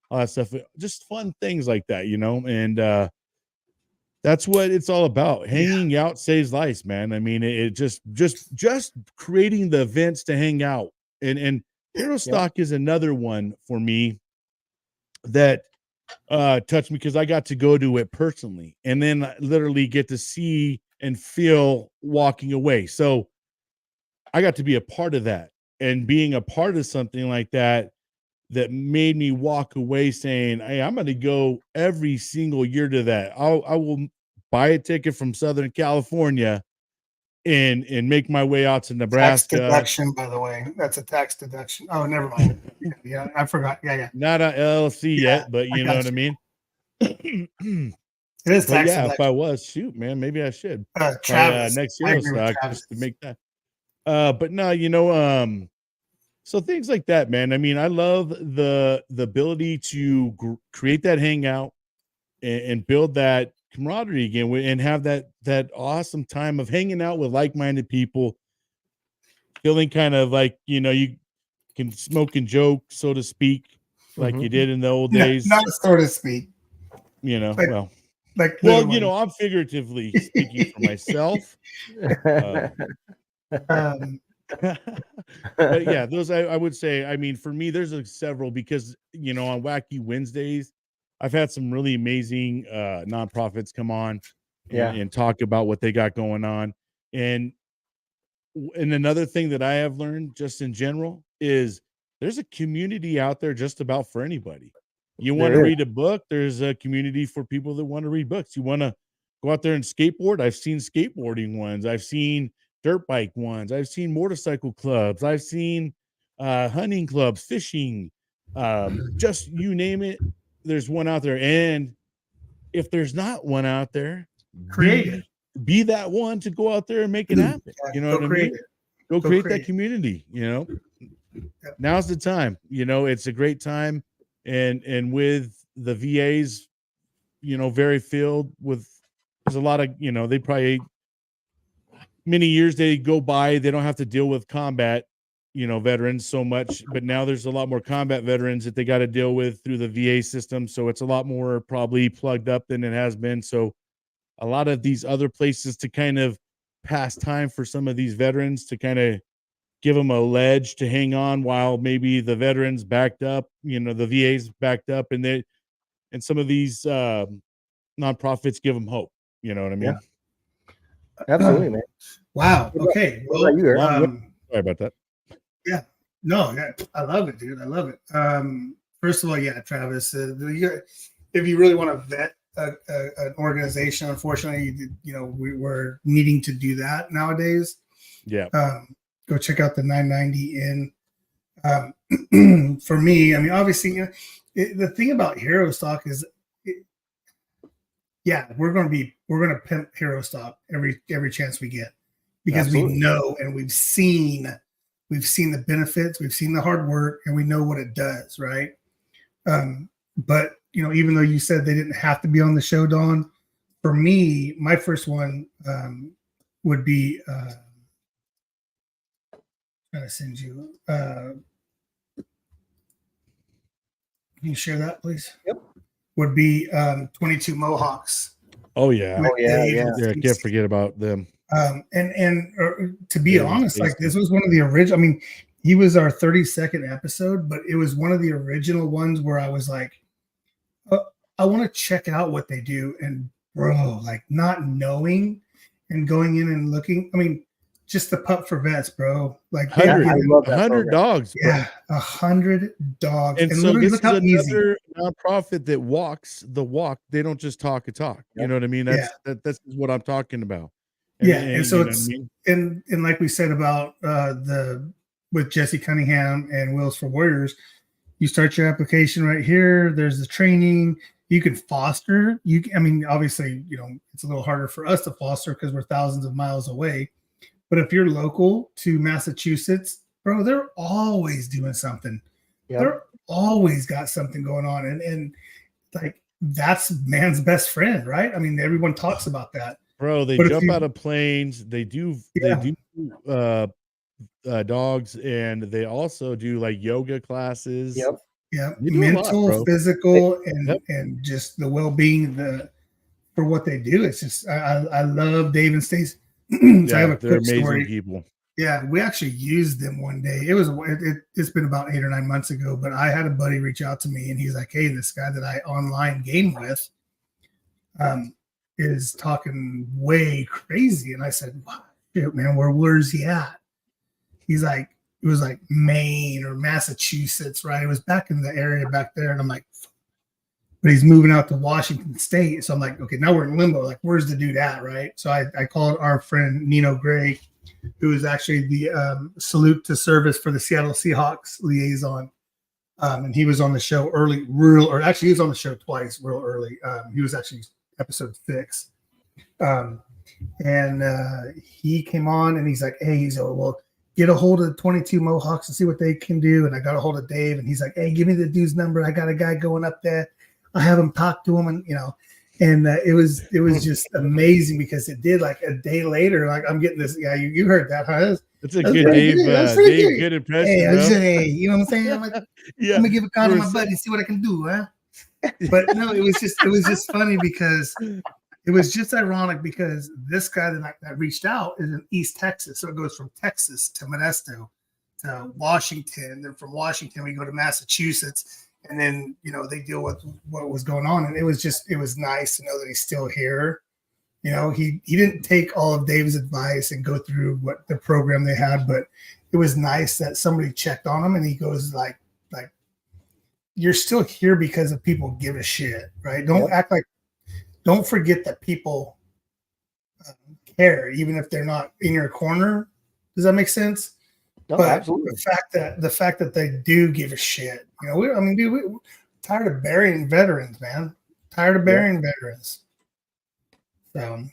all that stuff. Just fun things like that, and that's what it's all about. Hanging out saves lives, man. I mean, it just creating the events to hang out. And Hero Stock is another one for me that touched me, because I got to go to it personally, and then I literally get to see and feel walking away. So I got to be a part of that, and being a part of something like that made me walk away saying, hey, I'm going to go every single year to that. I will buy a ticket from Southern California and make my way out to Nebraska. Tax deduction, by the way. That's a tax deduction. Oh, never mind. Yeah, I forgot. Yeah. Not a LLC yet, but you know what I mean? It is But tax yeah, deduction. if I was, shoot, man, maybe I should. Travis. Next I Hero agree with Stock Travis. just to make that. But no, so things like that, man. I mean, I love the ability to create that hangout and build that camaraderie again, and have that awesome time of hanging out with like-minded people, feeling kind of like you can smoke and joke, so to speak, like you did in the old days. Not so to speak. Like, well, literally. I'm figuratively speaking for myself. But yeah, those I would say, I mean, for me, there's several, because on Wacky Wednesdays, I've had some really amazing nonprofits come on and talk about what they got going on. And another thing that I have learned just in general is there's a community out there just about for anybody. You want to read a book, there's a community for people that want to read books. You want to go out there and skateboard, I've seen skateboarding ones, I've seen dirt bike ones, I've seen motorcycle clubs, I've seen hunting clubs, fishing, just you name it, there's one out there. And if there's not one out there, be that one to go out there and make it happen. You know what I mean? Go create that community. Now's the time. It's a great time, and with the VAs, very filled with, there's a lot of, they probably, many years they go by, they don't have to deal with combat veterans so much, but now there's a lot more combat veterans that they got to deal with through the VA system, so it's a lot more probably plugged up than it has been. So a lot of these other places to kind of pass time for some of these veterans, to kind of give them a ledge to hang on while maybe the veterans backed up, the VA's backed up, and some of these nonprofits give them hope. You know what I mean? Yeah. Absolutely, man. Wow. Okay. Well, sorry about that. Yeah. No, I love it, dude. I love it. First of all, yeah, Travis, if you really want to vet an organization, unfortunately, we were needing to do that nowadays. Yeah. Go check out the 990 Inn. For me, I mean, obviously, the thing about Hero Stock is, we're going to pimp Hero Stock every chance we get, because we know and we've seen the benefits, we've seen the hard work, and we know what it does, right? But even though you said they didn't have to be on the show, Dawn, for me, my first one would be trying to send you. Can you share that, please? Yep. Would be 22 Mohawks. Oh yeah. Yeah. I can't forget about them. To be honest, like this was one of the original. I mean, he was our 32nd episode, but it was one of the original ones where I was like, I want to check out what they do. And bro, like not knowing and going in and looking. I mean, just the Pup for Vets, bro. Like 100 dogs. Bro. Yeah, 100 dogs. And so this is another nonprofit that walks the walk. They don't just talk a talk. You know what I mean? That's what I'm talking about. And so it's and like we said about with Jesse Cunningham and Wheels for Warriors, you start your application right here. There's the training. You can foster. I mean, obviously, it's a little harder for us to foster because we're thousands of miles away. But if you're local to Massachusetts, bro, they're always doing something. Yep. They're always got something going on. And like that's man's best friend, right? I mean, everyone talks about that. Bro, they jump out of planes. They do dogs, and they also do like yoga classes. Yep. Yeah. Mental, physical, and just the well-being for what they do. It's just I love Dave and Stacey. So I have a they're quick amazing story. People. Yeah, we actually used them one day. It's been about 8 or 9 months ago, but I had a buddy reach out to me and he's like, "Hey, this guy that I online game with is talking way crazy." And I said, "Wow, shit, man, where's he at?" He's like, it was like Maine or Massachusetts, right? It was back in the area back there. And I'm like, but he's moving out to Washington State. So I'm like, okay, now we're in limbo. Like, where's the dude at, right? So I called our friend Nino Gray, who is actually the salute to service for the Seattle Seahawks liaison. And he was on the show early, he was on the show twice, real early. He was actually episode 6. And he came on and he's like, hey, well, get a hold of the 22 Mohawks and see what they can do. And I got a hold of Dave and he's like, hey, give me the dude's number. I got a guy going up there. I have him talk to him, and it was just amazing because it did like a day later. Like I'm getting this. Yeah, you heard that, huh? That's a good Dave. Dave, good impression. Hey, you know what I'm saying? I'm like, I'm gonna give a call to my buddy and see what I can do, huh? But no, it was just funny because it was just ironic because this guy that reached out is in East Texas, so it goes from Texas to Modesto to Washington. Then from Washington we go to Massachusetts. And then, they deal with what was going on. And it was nice to know that he's still here. He didn't take all of Dave's advice and go through what the program they had, but it was nice that somebody checked on him and he goes like you're still here because of people give a shit, right? Don't forget that people care, even if they're not in your corner. Does that make sense? No, but absolutely. The fact that they do give a shit, we're tired of burying veterans, man. Tired of burying veterans. So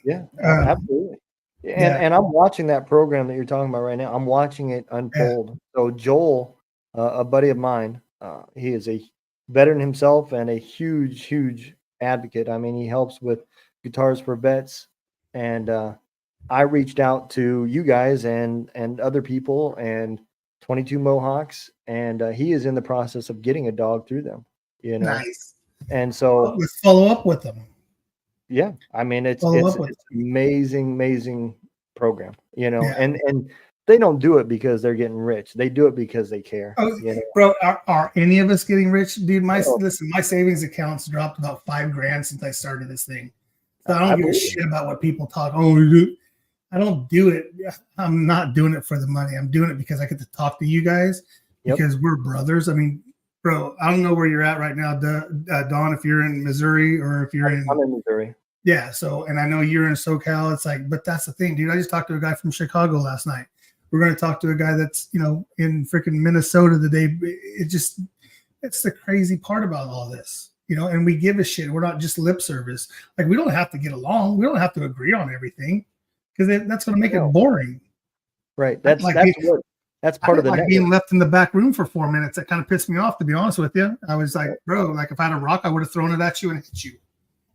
absolutely. And I'm watching that program that you're talking about right now. I'm watching it unfold. So Joel, a buddy of mine, he is a veteran himself and a huge advocate. I mean, he helps with Guitars for Vets, and I reached out to you guys and other people and 22 Mohawks, and he is in the process of getting a dog through them, Nice. And so let's follow up with them. Yeah. I mean, it's amazing program, and they don't do it because they're getting rich. They do it because they care. Oh, bro, are any of us getting rich? Dude, my savings accounts dropped about $5,000 since I started this thing. So I don't give a shit about what people talk. I don't do it. I'm not doing it for the money. I'm doing it because I get to talk to you guys because we're brothers. I mean, bro, I don't know where you're at right now, Dawn, if you're in Missouri or if you're I'm in Missouri. Yeah. So, and I know you're in SoCal. It's like, but that's the thing, dude. I just talked to a guy from Chicago last night. We're going to talk to a guy that's, in freaking Minnesota the day. It's the crazy part about all this, and we give a shit. We're not just lip service. Like, we don't have to get along. We don't have to agree on everything. Because that's going to make it boring. Right. That's That's I part of didn't the like network. being left in the back room for 4 minutes. That kind of pissed me off, to be honest with you. I was like, bro, like if I had a rock, I would have thrown it at you and hit you.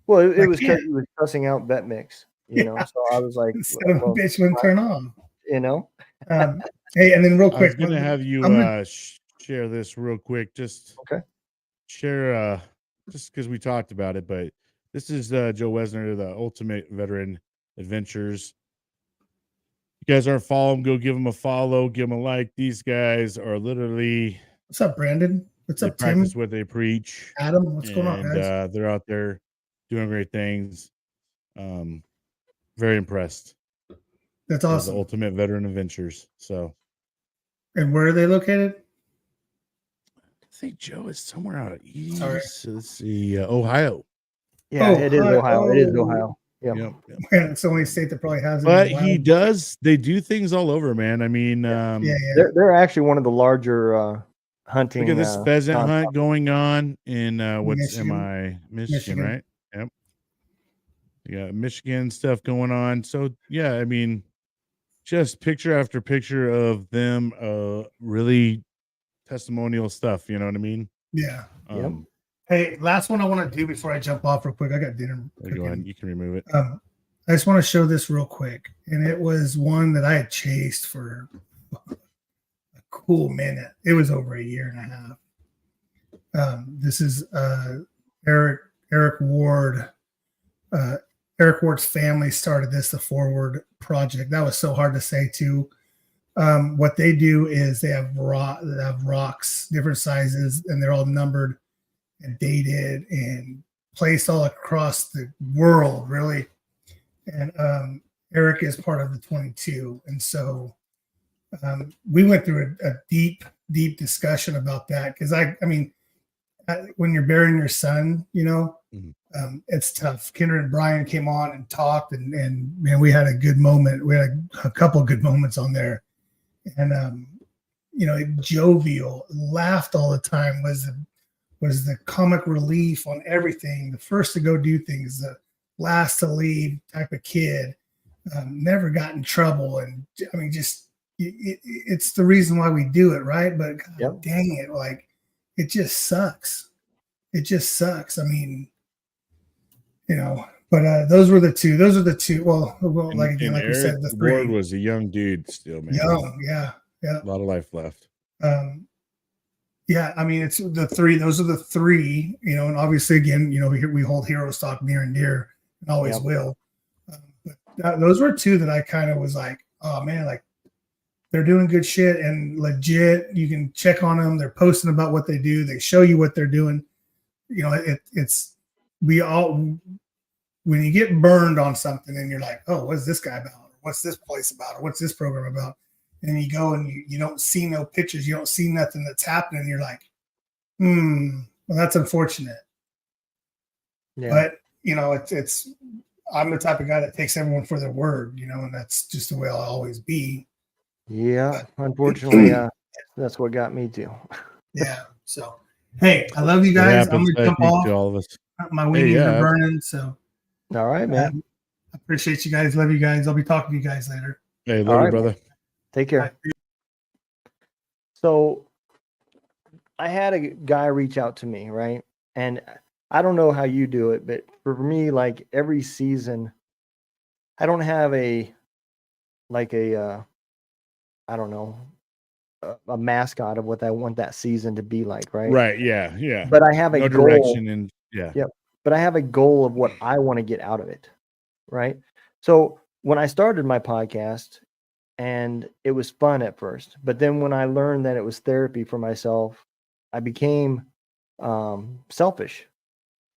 Well, it Like, was yeah. because he was cussing out Bet Mix, you know. Yeah. So I was like, Instead of a well, bitch wouldn't turn on. you know. Hey, and then real I was quick, gonna have you I'm gonna- share this real quick. Just Okay. share just because we talked about it, but this is Joe Wesner, the Ultimate Veteran Adventures. You guys aren't following, go give them a follow, give them a like. These guys are literally, what's up, Brandon? What's they up, Tim? practice what they preach, Adam, what's going on, and guys? they're out there doing great things. Very impressed. That's with the awesome. Ultimate Veteran Adventures. So And where are they located? I think Joe is somewhere out east. Sorry. So let's see, Ohio. Yeah, it is Ohio. It is Oh. Ohio. Yep. Yep. Man, it's the only state that probably has it. But he does. They do things all over, man. I mean, Yeah. They're actually one of the larger hunting. look at this pheasant nonprofits. hunt going on in Michigan. Michigan, right? Yep. Yeah, Michigan stuff going on. So yeah, I mean, just picture after picture of them, really testimonial stuff. You know what I mean? Yeah. Yep. Hey, last one I want to do before I jump off real quick. I got dinner. Go ahead. You can remove it. I just want to show this real quick. And it was one that I had chased for a cool minute. It was over a year and a half. This is Eric Ward. Eric Ward's family started this, the Forward Project. That was so hard to say too. What they do is they have rocks, different sizes, and they're all numbered and dated and placed all across the world, really. And Eric is part of the 22. And so we went through a deep discussion about that. Because I mean, when you're burying your son, you know, it's tough. Kendra and Brian came on and talked, and man, we had a good moment. We had a couple of good moments on there. And you know, jovial, laughed all the time, was the comic relief on everything. The first to go do things, the last to leave type of kid. Never got in trouble, and I mean, just it's the reason why we do it, right? But God dang it, like it just sucks. It just sucks. I mean, you know. But those were the two. Those are the two. Well, like again, like we said, the three. Ward was a young dude still, man. Young, yeah. A lot of life left. Yeah, I mean, it's the three. Those are the three, you know, and obviously, again, you know, we hold hero stock near and dear, and always will. But those were two that I kind of was like, oh man, like they're doing good shit and legit. You can check on them. They're posting about what they do. They show you what they're doing. You know, it's we all when you get burned on something and you're like, oh, what's this guy about? What's this place about? Or what's this program about? And you go and you don't see no pictures, you don't see nothing that's happening. You're like, well, that's unfortunate. Yeah. But you know, it's I'm the type of guy that takes everyone for their word, you know, and that's just the way I'll always be. Yeah, but, unfortunately, that's what got me too. Yeah. So hey, I love you guys. I'm gonna jump off. To all of us. My wings are burning. So all right, man. I appreciate you guys. Love you guys. I'll be talking to you guys later. Hey, love you, brother. Man. Take care. Bye. So I had a guy reach out to me, right? And I don't know how you do it, but for me, like every season, I don't have I don't know, a mascot of what I want that season to be like, right? Right. Yeah. Yeah. But I have a goal. Direction and yeah. But I have a goal of what I want to get out of it, right? So when I started my podcast, and it was fun at first, but then when I learned that it was therapy for myself, I became selfish,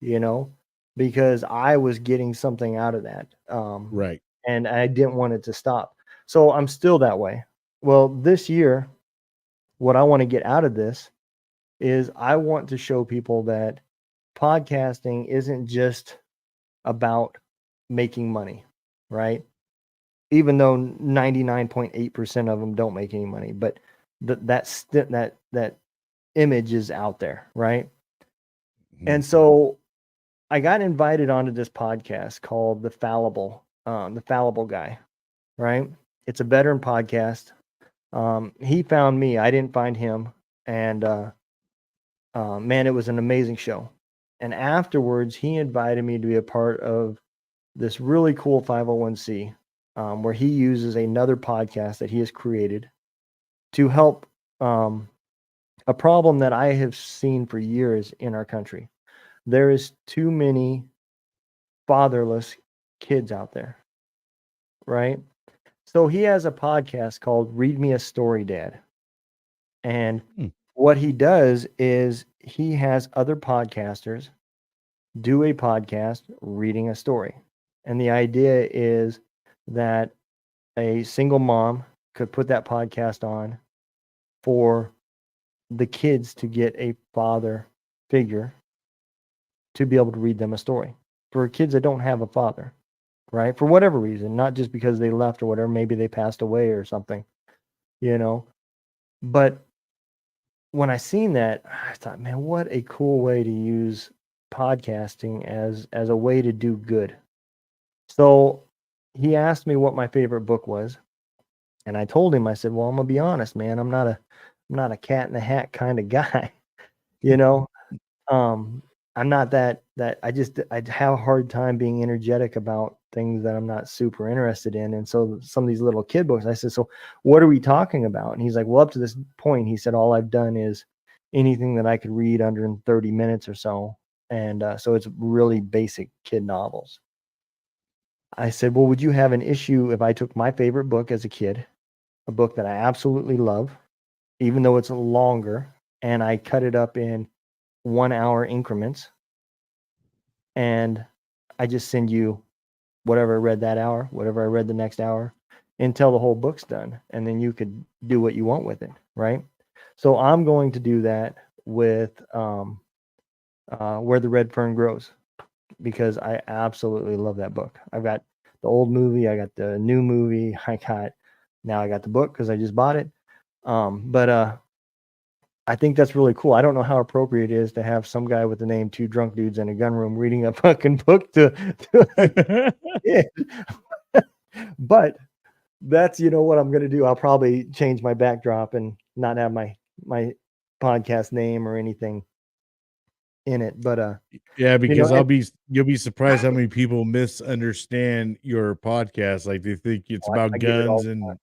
you know, because I was getting something out of that. Right. And I didn't want it to stop. So I'm still that way. Well, this year, what I want to get out of this is I want to show people that podcasting isn't just about making money, right? Even though 99.8% of them don't make any money, but that image is out there, right? Mm-hmm. And so I got invited onto this podcast called The Fallible Guy, right? It's a veteran podcast. He found me. I didn't find him. And man, it was an amazing show. And afterwards, he invited me to be a part of this really cool 501c where he uses another podcast that he has created to help a problem that I have seen for years in our country. There is too many fatherless kids out there, right? So he has a podcast called Read Me a Story, Dad. And what he does is he has other podcasters do a podcast reading a story. And the idea is that a single mom could put that podcast on for the kids to get a father figure to be able to read them a story. For kids that don't have a father, right? For whatever reason, not just because they left or whatever, maybe they passed away or something, you know. But when I seen that, I thought, man, what a cool way to use podcasting as a way to do good. So he asked me what my favorite book was, and I told him, I said, well, I'm gonna be honest, man, I'm not a cat in the hat kind of guy, you know. I'm not that I have a hard time being energetic about things that I'm not super interested in. And so some of these little kid books, I said, so what are we talking about? And he's like, well, up to this point, he said, all I've done is anything that I could read under 30 minutes or so. And so it's really basic kid novels. I said, well, would you have an issue if I took my favorite book as a kid, a book that I absolutely love, even though it's longer, and I cut it up in 1 hour increments, and I just send you whatever I read that hour, whatever I read the next hour, until the whole book's done, and then you could do what you want with it, right? So I'm going to do that with Where the Red Fern Grows, because I absolutely love that book. I've got the old movie, I got the new movie, I got the book because I just bought it. But I think that's really cool. I don't know how appropriate it is to have some guy with the name Two Drunk Dudes in a Gun Room reading a fucking book to a kid. But that's, you know, what I'm going to do. I'll probably change my backdrop and not have my podcast name or anything in it. But yeah, because you know, you'll be surprised how many people misunderstand your podcast. Like they think it's about I get it all guns the and time.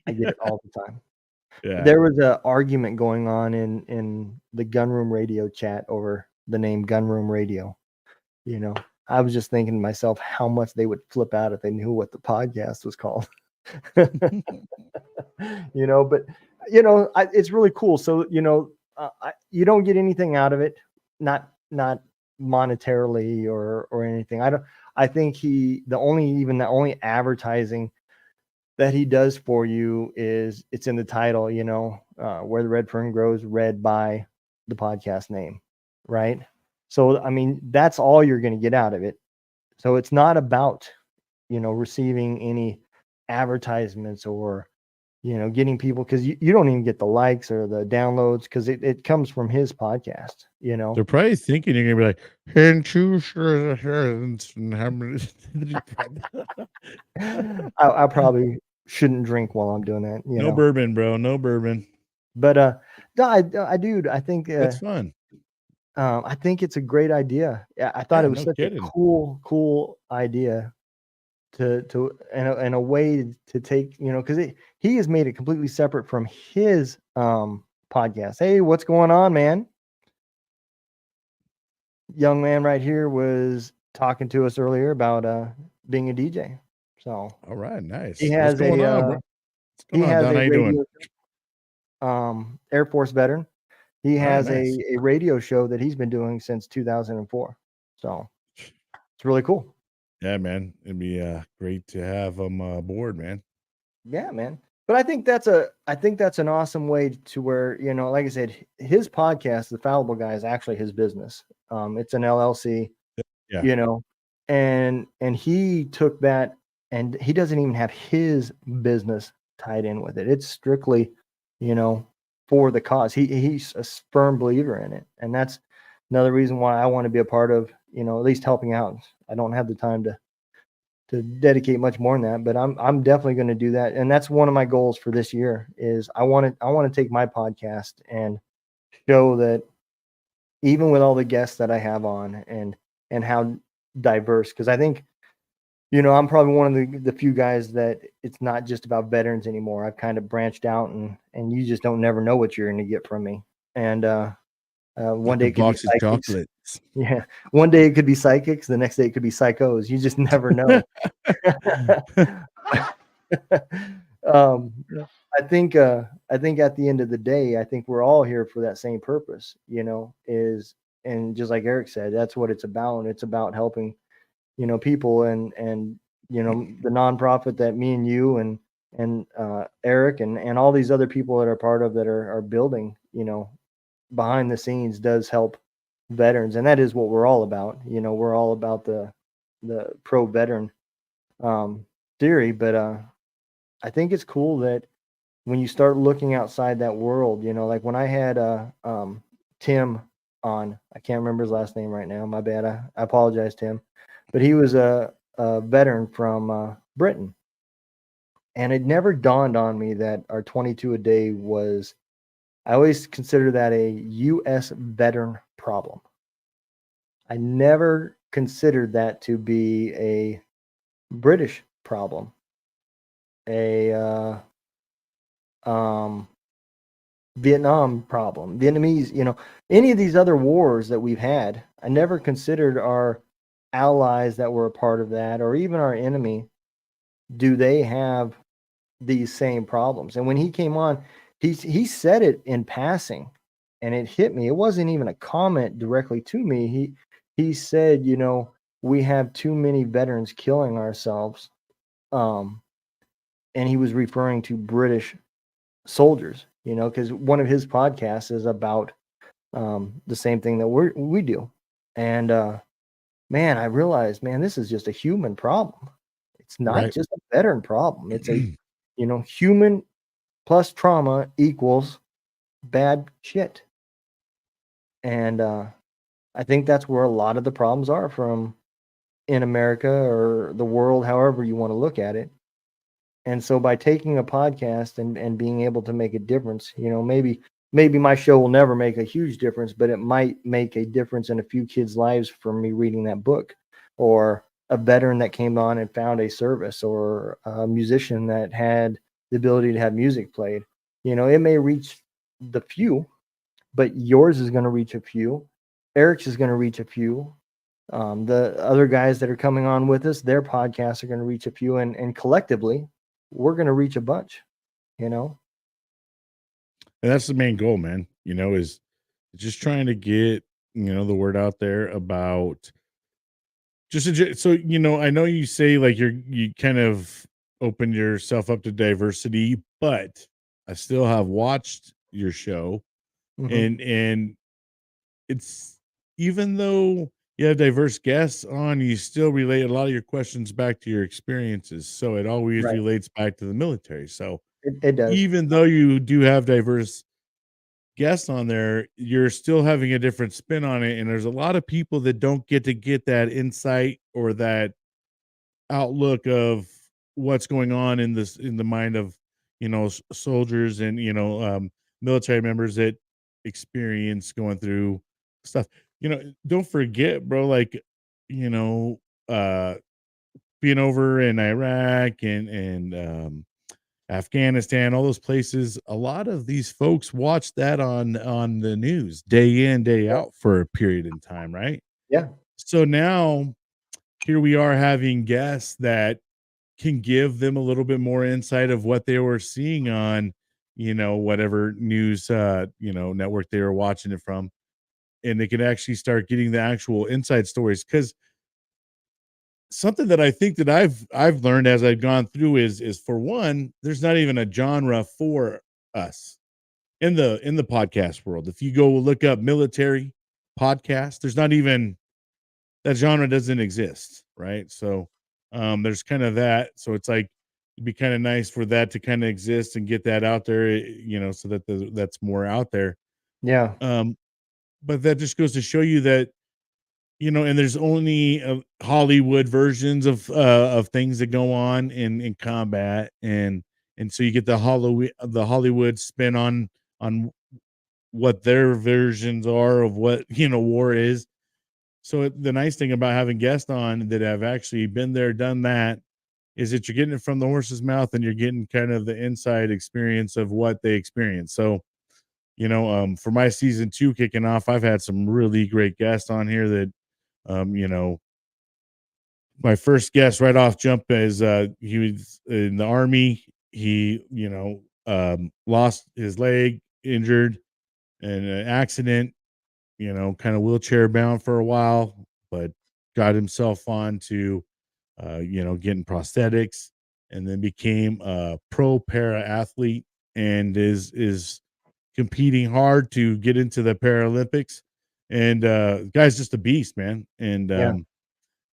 I get it all the time. yeah. There was an argument going on in the Gunroom Radio chat over the name Gunroom Radio. You know, I was just thinking to myself how much they would flip out if they knew what the podcast was called. You know, but you know, it's really cool. So you know, you don't get anything out of it, not monetarily or anything. I think the only advertising that he does for you is it's in the title, you know, Where the Red Fern Grows, read by the podcast name, right? So, I mean, that's all you're going to get out of it. So it's not about, you know, receiving any advertisements or, you know, getting people, because you don't even get the likes or the downloads because it comes from his podcast, you know. They're probably thinking you're gonna be like, and choose I probably shouldn't drink while I'm doing that, you no know. bourbon, bro. No bourbon. But no, I think That's fun. I think it's a great idea. I thought Yeah, it was no such kidding. a cool idea to and a way to take, you know, because he has made it completely separate from his podcast. Hey, what's going on, man? Young man right here was talking to us earlier about being a DJ. So All right, nice. he What's has going on, bro? What's he going on, has Don? a How you doing? radio Air Force veteran. He All right, has nice. a radio show that he's been doing since 2004. So it's really cool. Yeah, man. It'd be great to have him aboard, man. Yeah, man. But I think that's an awesome way to where, you know, like I said, his podcast, The Fallible Guy, is actually his business. It's an LLC, Yeah. you know, and he took that, and he doesn't even have his business tied in with it. It's strictly, you know, for the cause. He's a firm believer in it, and that's another reason why I want to be a part of, you know, at least helping out. I don't have the time to dedicate much more than that, but I'm definitely going to do that. And that's one of my goals for this year is I want to take my podcast and show that even with all the guests that I have on and how diverse, because I think, I'm probably one of the few guys that it's not just about veterans anymore. I've kind of branched out and you just don't never know what you're going to get from me. And one day it could be box of psychics. chocolates. Yeah. One day it could be psychics. The next day it could be psychos. You just never know. um, I think at the end of the day, I think we're all here for that same purpose, and just like Eric said, that's what it's about. It's about helping, people and the nonprofit that me and you and Eric and all these other people that are part of that are building, behind the scenes does help veterans. And that is what we're all about. We're all about the pro veteran theory, but I think it's cool that when you start looking outside that world, like when I had Tim on, I can't remember his last name right now. My bad. I apologize, Tim, but he was a veteran from Britain, and it never dawned on me that our 22 a day was. I always consider that a U.S. veteran problem. I never considered that to be a British problem, a Vietnam problem, Vietnamese, any of these other wars that we've had. I never considered our allies that were a part of that, or even our enemy. Do they have these same problems? And when he came on, he said it in passing, and it hit me. It wasn't even a comment directly to me. He said, we have too many veterans killing ourselves, and he was referring to British soldiers, because one of his podcasts is about the same thing that we do. And man, I realized, this is just a human problem. It's not just a veteran problem. It's a human plus trauma equals bad shit. And I think that's where a lot of the problems are from in America or the world, however you want to look at it. And so by taking a podcast and being able to make a difference, maybe my show will never make a huge difference, but it might make a difference in a few kids' lives from me reading that book, or a veteran that came on and found a service, or a musician that had the ability to have music played. It may reach the few, but yours is going to reach a few. Eric's is going to reach a few. The other guys that are coming on with us, their podcasts are going to reach a few, and collectively, we're going to reach a bunch, And that's the main goal, man, is just trying to get, the word out there about so, I know you say like you kind of open yourself up to diversity, but I still have watched your show, and it's, even though you have diverse guests on, you still relate a lot of your questions back to your experiences. So it always relates back to the military. So it does. Even though you do have diverse guests on there, you're still having a different spin on it. And there's a lot of people that don't get to get that insight or that outlook of what's going on in the mind of, soldiers and, military members that experience going through stuff. Don't forget, bro, like, you know, uh, being over in Iraq and Afghanistan, all those places, a lot of these folks watch that on the news day in, day out for a period in time, right? Yeah. So now here we are having guests that can give them a little bit more insight of what they were seeing on, whatever news network they were watching it from. And they can actually start getting the actual inside stories. Because something that I think that I've learned as I've gone through is for one, there's not even a genre for us in the podcast world. If you go look up military podcast, there's not even, that genre doesn't exist, right? So there's kind of that. So it's like it'd be kind of nice for that to kind of exist and get that out there, so that that's more out there. Yeah. But that just goes to show you that and there's only Hollywood versions of things that go on in combat, and so you get the Hollywood spin on what their versions are of what war is. So the nice thing about having guests on that have actually been there, done that, is that you're getting it from the horse's mouth, and you're getting kind of the inside experience of what they experience. So, for my season 2 kicking off, I've had some really great guests on here that, um, you know, my first guest right off jump is he was in the army. He, lost his leg, injured in an accident, kind of wheelchair bound for a while, but got himself on to, getting prosthetics, and then became a pro para athlete, and is competing hard to get into the Paralympics. And guy's just a beast, man. And Yeah.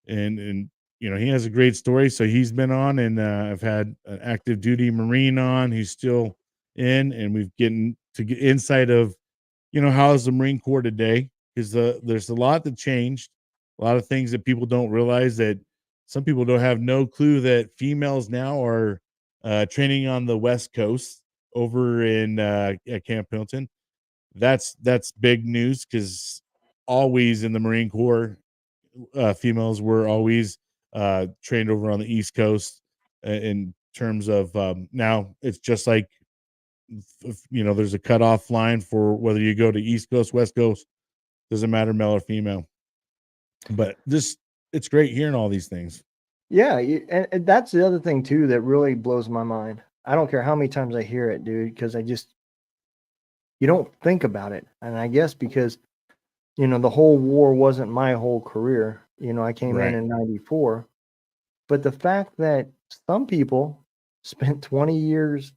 and he has a great story. So he's been on, and I've had an active duty Marine on. He's still in, and we've getting to get insight of how's the Marine Corps today, because there's a lot that changed, a lot of things that people don't realize, that some people don't have no clue that females now are training on the West Coast over in at Camp Hilton. That's big news, because always in the Marine Corps, females were always trained over on the East Coast. In terms of now, it's just like there's a cutoff line for whether you go to East Coast, West Coast, doesn't matter, male or female. But it's great hearing all these things. Yeah, and that's the other thing too that really blows my mind. I don't care how many times I hear it, dude, because you don't think about it. And I guess because the whole war wasn't my whole career. I came Right. in '94, but the fact that some people spent 20 years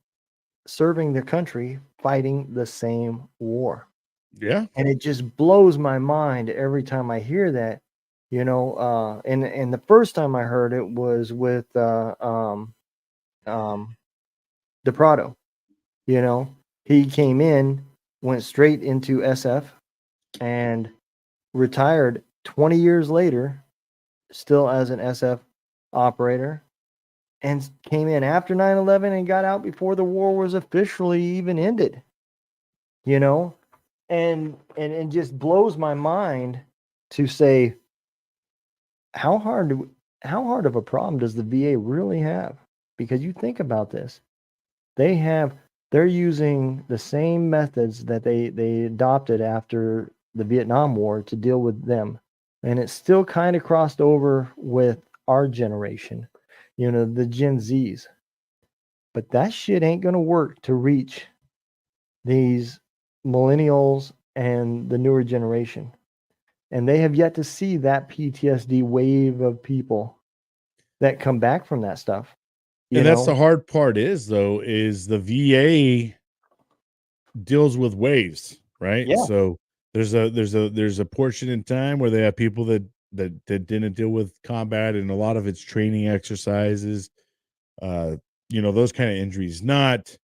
serving their country fighting the same war. Yeah. And it just blows my mind every time I hear that, and the first time I heard it was with DePrado. He came in, went straight into SF, and retired 20 years later, still as an SF operator, and came in after 9/11 and got out before the war was officially even ended. And it just blows my mind to say, how hard of a problem does the VA really have? Because you think about this, they're using the same methods that they adopted after the Vietnam War to deal with them, and it's still kind of crossed over with our generation, the Gen Zs. But that shit ain't gonna work to reach these millennials and the newer generation. And they have yet to see that PTSD wave of people that come back from that stuff. And that's the hard part is the VA deals with waves, right? Yeah. So there's a portion in time where they have people that didn't deal with combat, and a lot of it's training exercises, those kind of injuries. Not,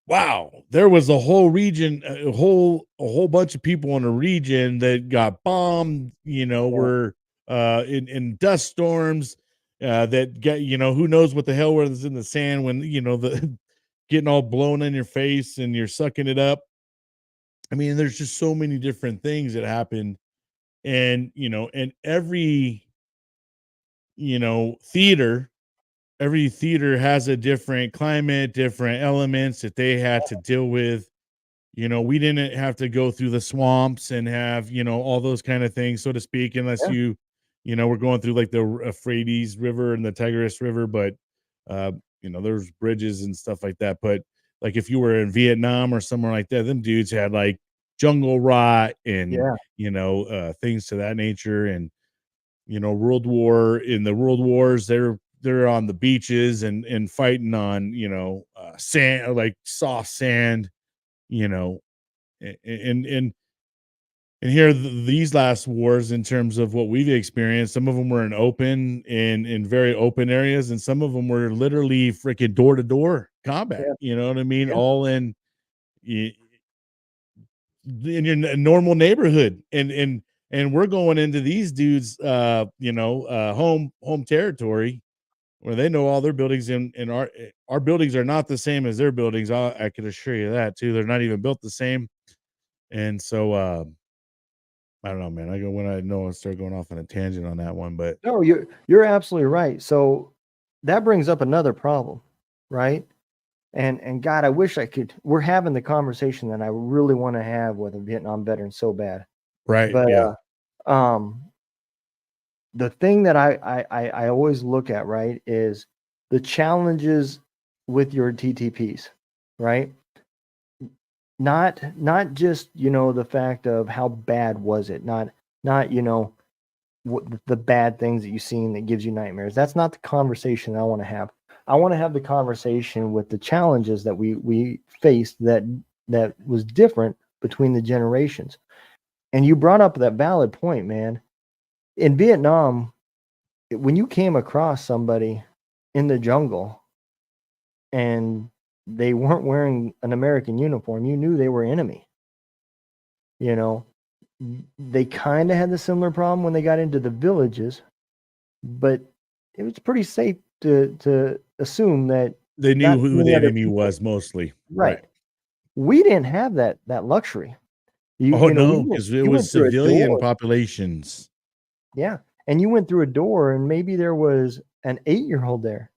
wow, there was a whole region, a whole bunch of people in a region that got bombed, were in dust storms, that get, who knows what the hell was in the sand when, the getting all blown in your face and you're sucking it up. I mean, there's just so many different things that happen. And, and theater, every theater has a different climate, different elements that they had to deal with. We didn't have to go through the swamps and have, all those kind of things, so to speak, unless we're going through like the Euphrates River and the Tigris River, but, there's bridges and stuff like that. But like if you were in Vietnam or somewhere like that, them dudes had like jungle rot and, things to that nature. And, in the World Wars, they're on the beaches and fighting on, sand, like soft sand, you know, and here these last wars, in terms of what we've experienced, some of them were in very open areas, and some of them were literally freaking door to door combat. Yeah. You know what I mean? Yeah. All in your normal neighborhood, and and we're going into these dudes, home territory where they know all their buildings, and our buildings are not the same as their buildings. I can assure you that too. They're not even built the same. And so, I don't know, man. I start going off on a tangent on that one, but No, you're absolutely right. So that brings up another problem, right? And God, I wish I could. We're having the conversation that I really want to have with a Vietnam veteran so bad. right, But yeah, the thing that I always look at, right, is the challenges with your TTPs, right? Not just, the fact of how bad was it, not what the bad things that you've seen that gives you nightmares. That's not the conversation I want to have. I want to have the conversation with the challenges that we faced that was different between the generations. And you brought up that valid point, man. In Vietnam, when you came across somebody in the jungle and they weren't wearing an American uniform, you knew they were enemy. They kind of had the similar problem when they got into the villages, but it was pretty safe to assume that they knew not who many the other enemy people- was mostly. Right. We didn't have that luxury. Oh, You no, because it you was went through a civilian door. populations. Yeah. And you went through a door and maybe there was an 8-year-old there.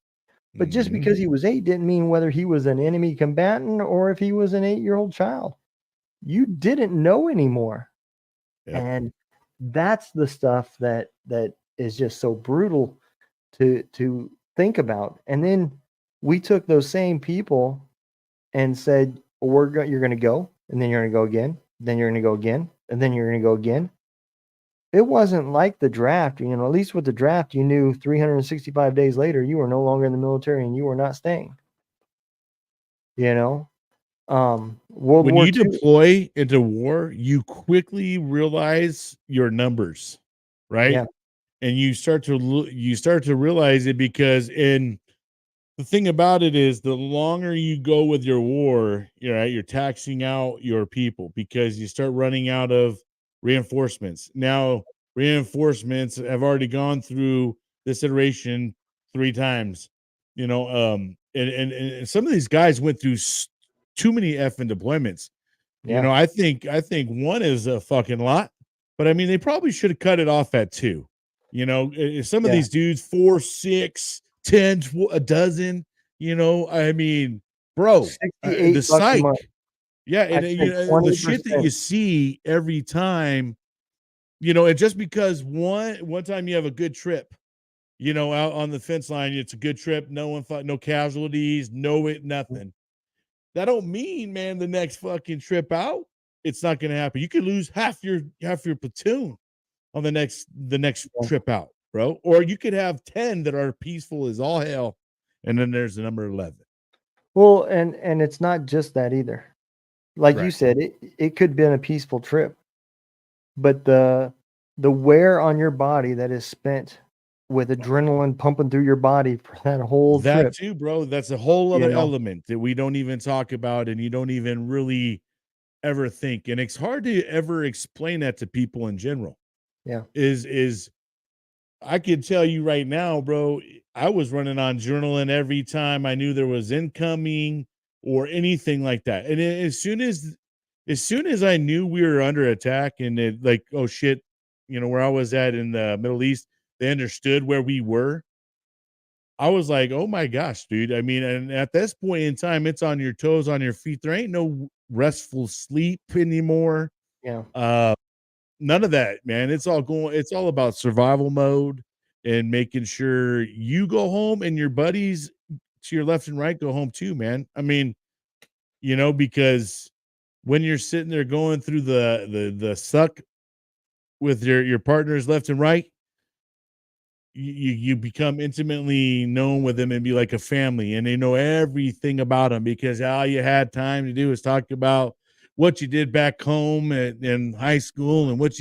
But just Mhm. because he was 8 didn't mean whether he was an enemy combatant or if he was an 8-year-old child. You didn't know anymore. Yeah. And that's the stuff that is just so brutal to think about. And then we took those same people and said, well, you're going to go, and then you're going to go again, then you're going to go again, and then you're going to go again. It wasn't like the draft, at least with the draft, you knew 365 days later, you were no longer in the military and you were not staying. World When War you II. deploy into war, you quickly realize your numbers, right? Yeah. And you start to realize it, because the thing about it is, the longer you go with your war, you're taxing out your people, because you start running out of reinforcements. Now, reinforcements have already gone through this iteration 3 times, and some of these guys went through too many effing deployments. Yeah. I think one is a fucking lot, but I mean, they probably should have cut it off at 2. Some of Yeah. these dudes 4, 6, 10, a dozen. I mean, bro, the $68 a month. psych. Yeah, I and spent the shit that 20%. you see every time, and just because one time you have a good trip, out on the fence line, it's a good trip, no one fought, no casualties, nothing. That don't mean, man, the next fucking trip out, it's not going to happen. You could lose half your platoon on the next Yeah. trip out, bro. Or you could have 10 that are peaceful as all hell, and then there's the number 11. Well, and it's not just that either. Like you Right. said, it could have been a peaceful trip, but the wear on your body that is spent with adrenaline pumping through your body for that whole That trip. too, bro. That's a whole other You know? element that we don't even talk about, and you don't even really ever think. And it's hard to ever explain that to people in general. Yeah. Is I can tell you right now, bro, I was running on adrenaline every time I knew there was incoming or anything like that. And as soon as I knew we were under attack, and it, like, oh shit, where I was at in the Middle East, they understood where we were. I was like, oh my gosh, dude. I mean, and at this point in time, it's on your toes, on your feet. There ain't no restful sleep anymore. Yeah. None of that, man. It's all about survival mode and making sure you go home and your buddies to your left and right go home too, man. I mean, because when you're sitting there going through the suck with your partners left and right, you become intimately known with them and be like a family, and they know everything about them, because all you had time to do is talk about what you did back home in high school, and what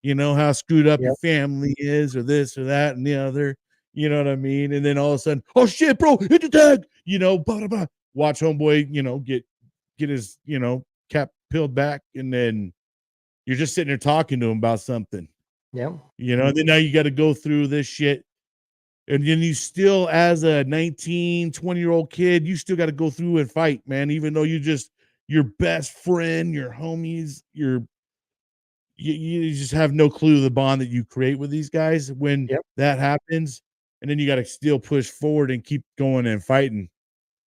how screwed up your Yep. family is, or this or that and the other. You know what I mean? And then all of a sudden, oh shit, bro, hit the tag. Blah, blah, blah. Watch homeboy, get his cap peeled back, and then you're just sitting there talking to him about something, Yep. You know, then now you got to go through this shit. And then you still, as a 19, 20-year-old kid, you still got to go through and fight, man. Even though your best friend, your homies, you just have no clue the bond that you create with these guys when Yep. that happens. And then you got to still push forward and keep going and fighting.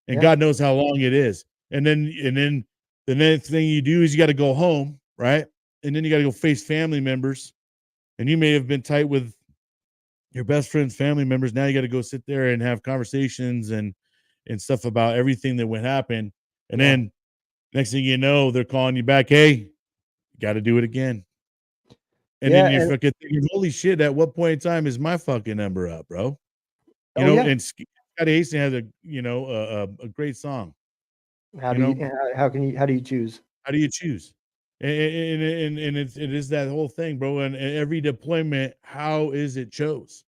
And Yeah. God knows how long it is. And then the next thing you do is you got to go home, right? And then you got to go face family members. And you may have been tight with your best friend's family members. Now you got to go sit there and have conversations and stuff about everything that would happen. And Yeah. then next thing you know, they're calling you back. Hey, you got to do it again. And Yeah, then you're and fucking thinking, holy shit, at what point in time is my fucking number up, bro? You oh know, yeah. and Scotty Hastings has a great song. How You do you know, how do you choose? how do you choose? And it is that whole thing, bro. And every deployment, how is it chose?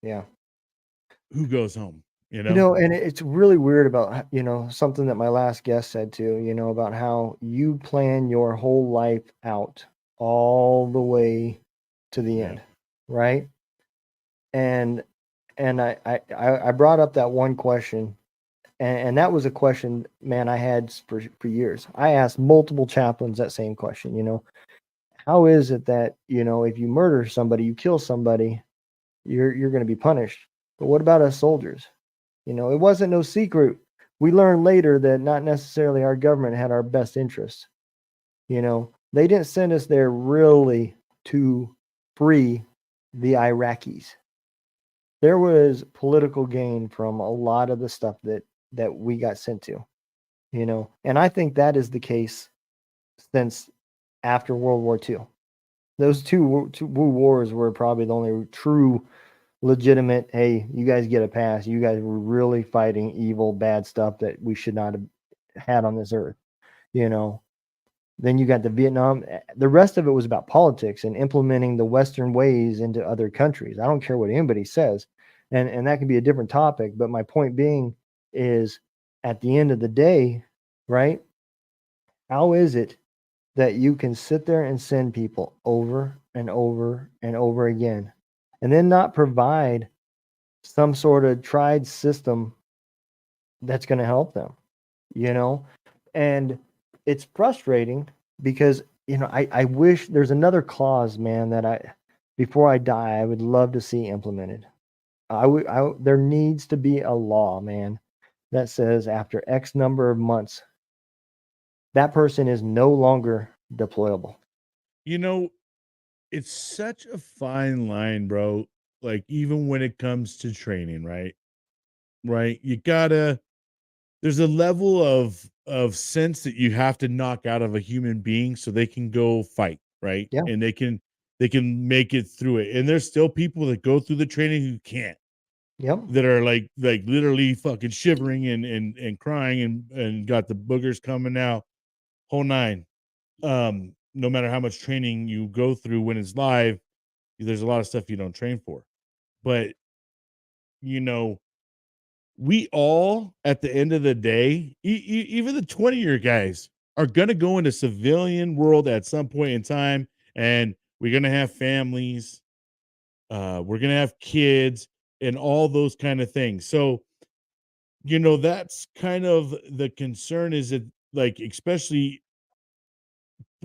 Yeah. Who goes home? You You know? know, and it's really weird about, something that my last guest said too, about how you plan your whole life out all the way to the Yeah. end, right? And I brought up that one question, and that was a question, man, I had for years. I asked multiple chaplains that same question, how is it that, if you murder somebody, you kill somebody, you're going to be punished? But what about us soldiers? It wasn't no secret. We learned later that not necessarily our government had our best interests. They didn't send us there really to free the Iraqis. There was political gain from a lot of the stuff that we got sent to, and I think that is the case since after World War II. Those two wars were probably the only true legitimate, hey, you guys get a pass. You guys were really fighting evil, bad stuff that we should not have had on this earth. Then you got the Vietnam. The rest of it was about politics and implementing the Western ways into other countries. I don't care what anybody says. And that can be a different topic. But my point being is, at the end of the day, right? How is it that you can sit there and send people over and over and over again and then not provide some sort of tried system that's going to help them, and it's frustrating because, I wish there's another clause, man, that before I die, I would love to see implemented. There needs to be a law, man, that says after X number of months, that person is no longer deployable. It's such a fine line, bro. Like, even when it comes to training, right? Right. There's a level of sense that you have to knock out of a human being so they can go fight, right? Yeah. And they can make it through it. And there's still people that go through the training who can't, Yep. that are like literally fucking shivering and crying and got the boogers coming out, whole nine. No matter how much training you go through when it's live, there's a lot of stuff you don't train for. But we all, at the end of the day, even the 20-year guys, are going to go into civilian world at some point in time, and we're going to have families, we're going to have kids, and all those kind of things. So that's kind of the concern, is that, like, especially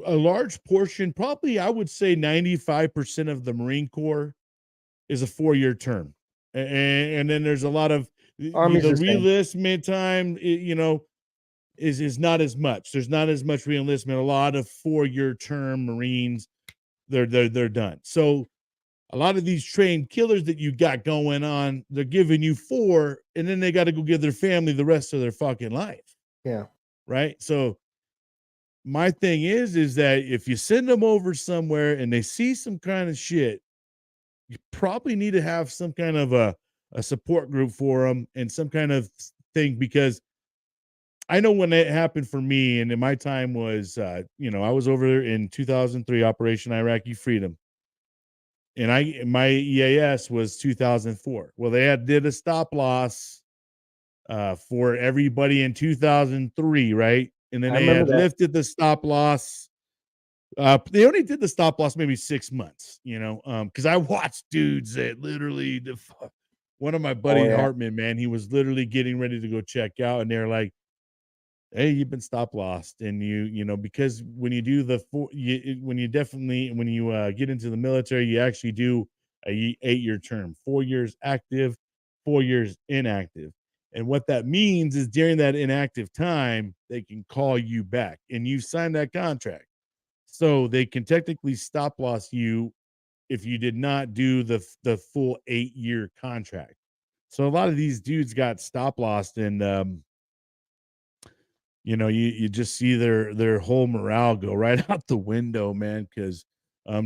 a large portion, probably I would say 95% of the Marine Corps is a 4-year term. And then there's a lot of Army's the the same. reenlistment time, is not as much. There's not as much reenlistment. A lot of 4-year term Marines, they're done. So a lot of these trained killers that you got going on, they're giving you 4, and then they got to go give their family the rest of their fucking life. Yeah. Right. So my thing is that if you send them over somewhere and they see some kind of shit, you probably need to have some kind of a support group for them and some kind of thing, because I know when it happened for me, and in my time was, I was over there in 2003, Operation Iraqi Freedom, and my EAS was 2004. Well, they did a stop loss for everybody in 2003, right? And then I they remember had that. lifted the stop loss They only did the stop loss maybe 6 months, because I watched dudes that literally one of my buddy yeah. Hartman, man, he was literally getting ready to go check out, and they're like, "Hey, you've been stop lost," and because when you do when you get into the military, you actually do a 8-year term, 4 years active, 4 years inactive, and what that means is during that inactive time, they can call you back, and you sign that contract. So they can technically stop loss you if you did not do the full 8-year contract. So a lot of these dudes got stop lost, and you just see their whole morale go right out the window, man, because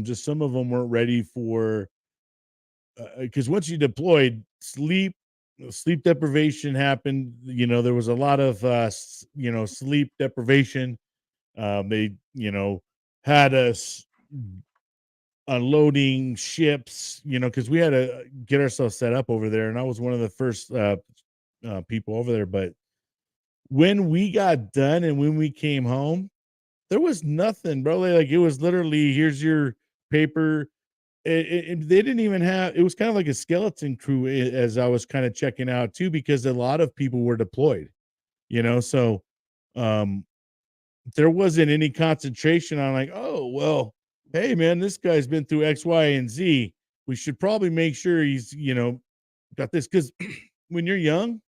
just some of them weren't ready for because once you deployed, sleep deprivation happened. There was a lot of sleep deprivation. They had us unloading ships, because we had to get ourselves set up over there, and I was one of the first people over there. But when we got done and when we came home, there was nothing, bro. Like, it was literally, here's your paper. They didn't even have. It was kind of like a skeleton crew as I was kind of checking out too, because a lot of people were deployed. So um, there wasn't any concentration on like, oh well, hey man, this guy's been through X, Y, and Z. We should probably make sure he's got this, because when you're young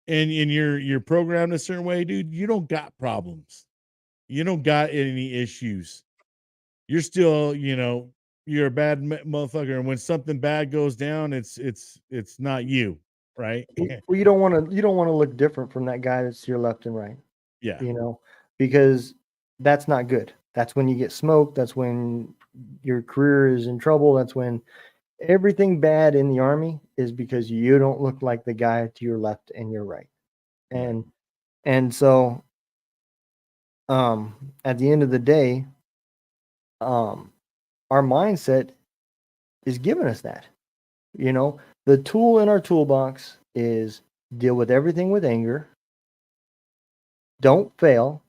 and you're programmed a certain way, dude, you don't got problems. You don't got any issues. You're still, you're a bad motherfucker, and when something bad goes down, it's not you, right? Well, you don't want to look different from that guy that's to your left and right. Yeah. Because that's not good. That's when you get smoked. That's when your career is in trouble. That's when everything bad in the Army is because you don't look like the guy to your left and your right. And so at the end of the day, our mindset is giving us that. The tool in our toolbox is deal with everything with anger. Don't fail.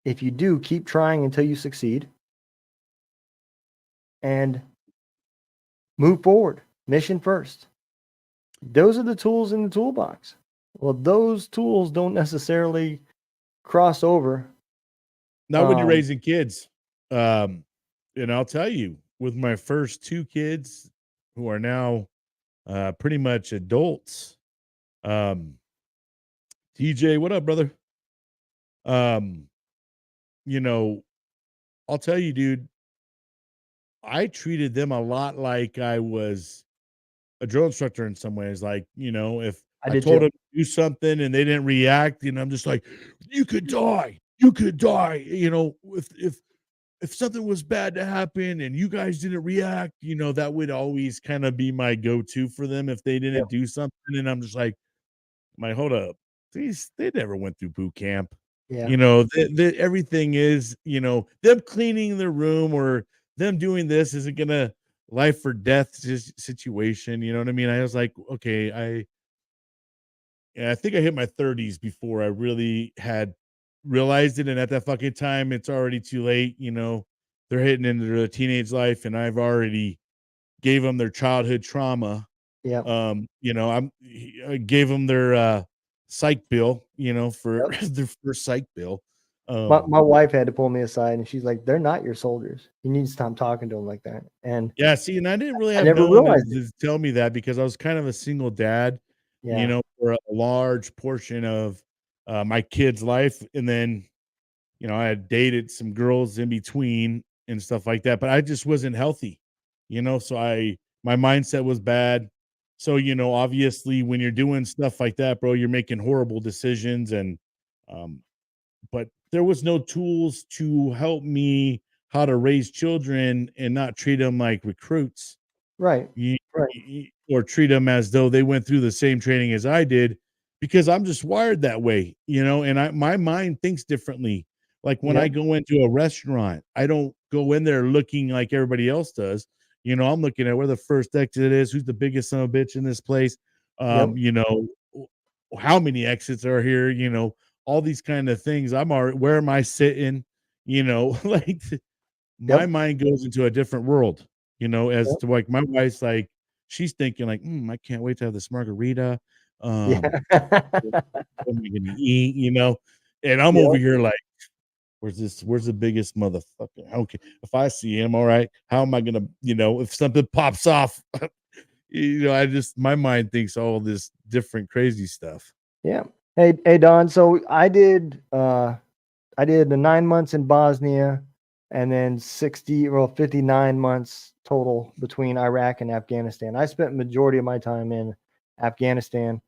If you do, keep trying until you succeed. And move forward. Mission first. Those are the tools in the toolbox. Well, those tools don't necessarily cross over. Not when you're raising kids. And I'll tell you, with my first 2 kids who are now pretty much adults, TJ, what up, brother? I'll tell you, dude, I treated them a lot like I was a drill instructor in some ways. Like, if I told them to do something and they didn't react, I'm just like, you could die. You could die. If something was bad to happen and you guys didn't react, that would always kind of be my go-to for them if they didn't do something. And I'm just like, hold up. They never went through boot camp. Yeah. Everything is, them cleaning their room or them doing this isn't gonna life or death situation. You know what I mean? I was like, okay, I think I hit my 30s before I really had realized it. And at that fucking time, it's already too late. They're hitting into their teenage life, and I've already gave them their childhood trauma. Yeah. I gave them their psych bill, for their first psych bill. My wife had to pull me aside, and she's like, "They're not your soldiers. You need to stop talking to them like that." And yeah, see, and I didn't really have never no one realized to tell me that, because I was kind of a single dad, for a large portion of my kid's life, and then I had dated some girls in between and stuff like that, but I just wasn't healthy, so my mindset was bad. So, obviously when you're doing stuff like that, bro, you're making horrible decisions. And but there was no tools to help me how to raise children and not treat them like recruits. Right. Or treat them as though they went through the same training as I did, because I'm just wired that way, and my mind thinks differently. Like when I go into a restaurant, I don't go in there looking like everybody else does. I'm looking at where the first exit is, who's the biggest son of a bitch in this place, how many exits are here, all these kind of things. Where am I sitting? you know, like my mind goes into a different world, you know, as to like my wife's like, she's thinking like, I can't wait to have this margarita. Yeah. What am I gonna eat, you know? And I'm over here like, where's the biggest motherfucker? Okay, if I see him, all right, how am I gonna, you know, if something pops off, you know, my mind thinks all this different crazy stuff. Yeah. Hey, Don. So I did the 9 months in Bosnia, and then 59 months total between Iraq and Afghanistan. I spent majority of my time in Afghanistan.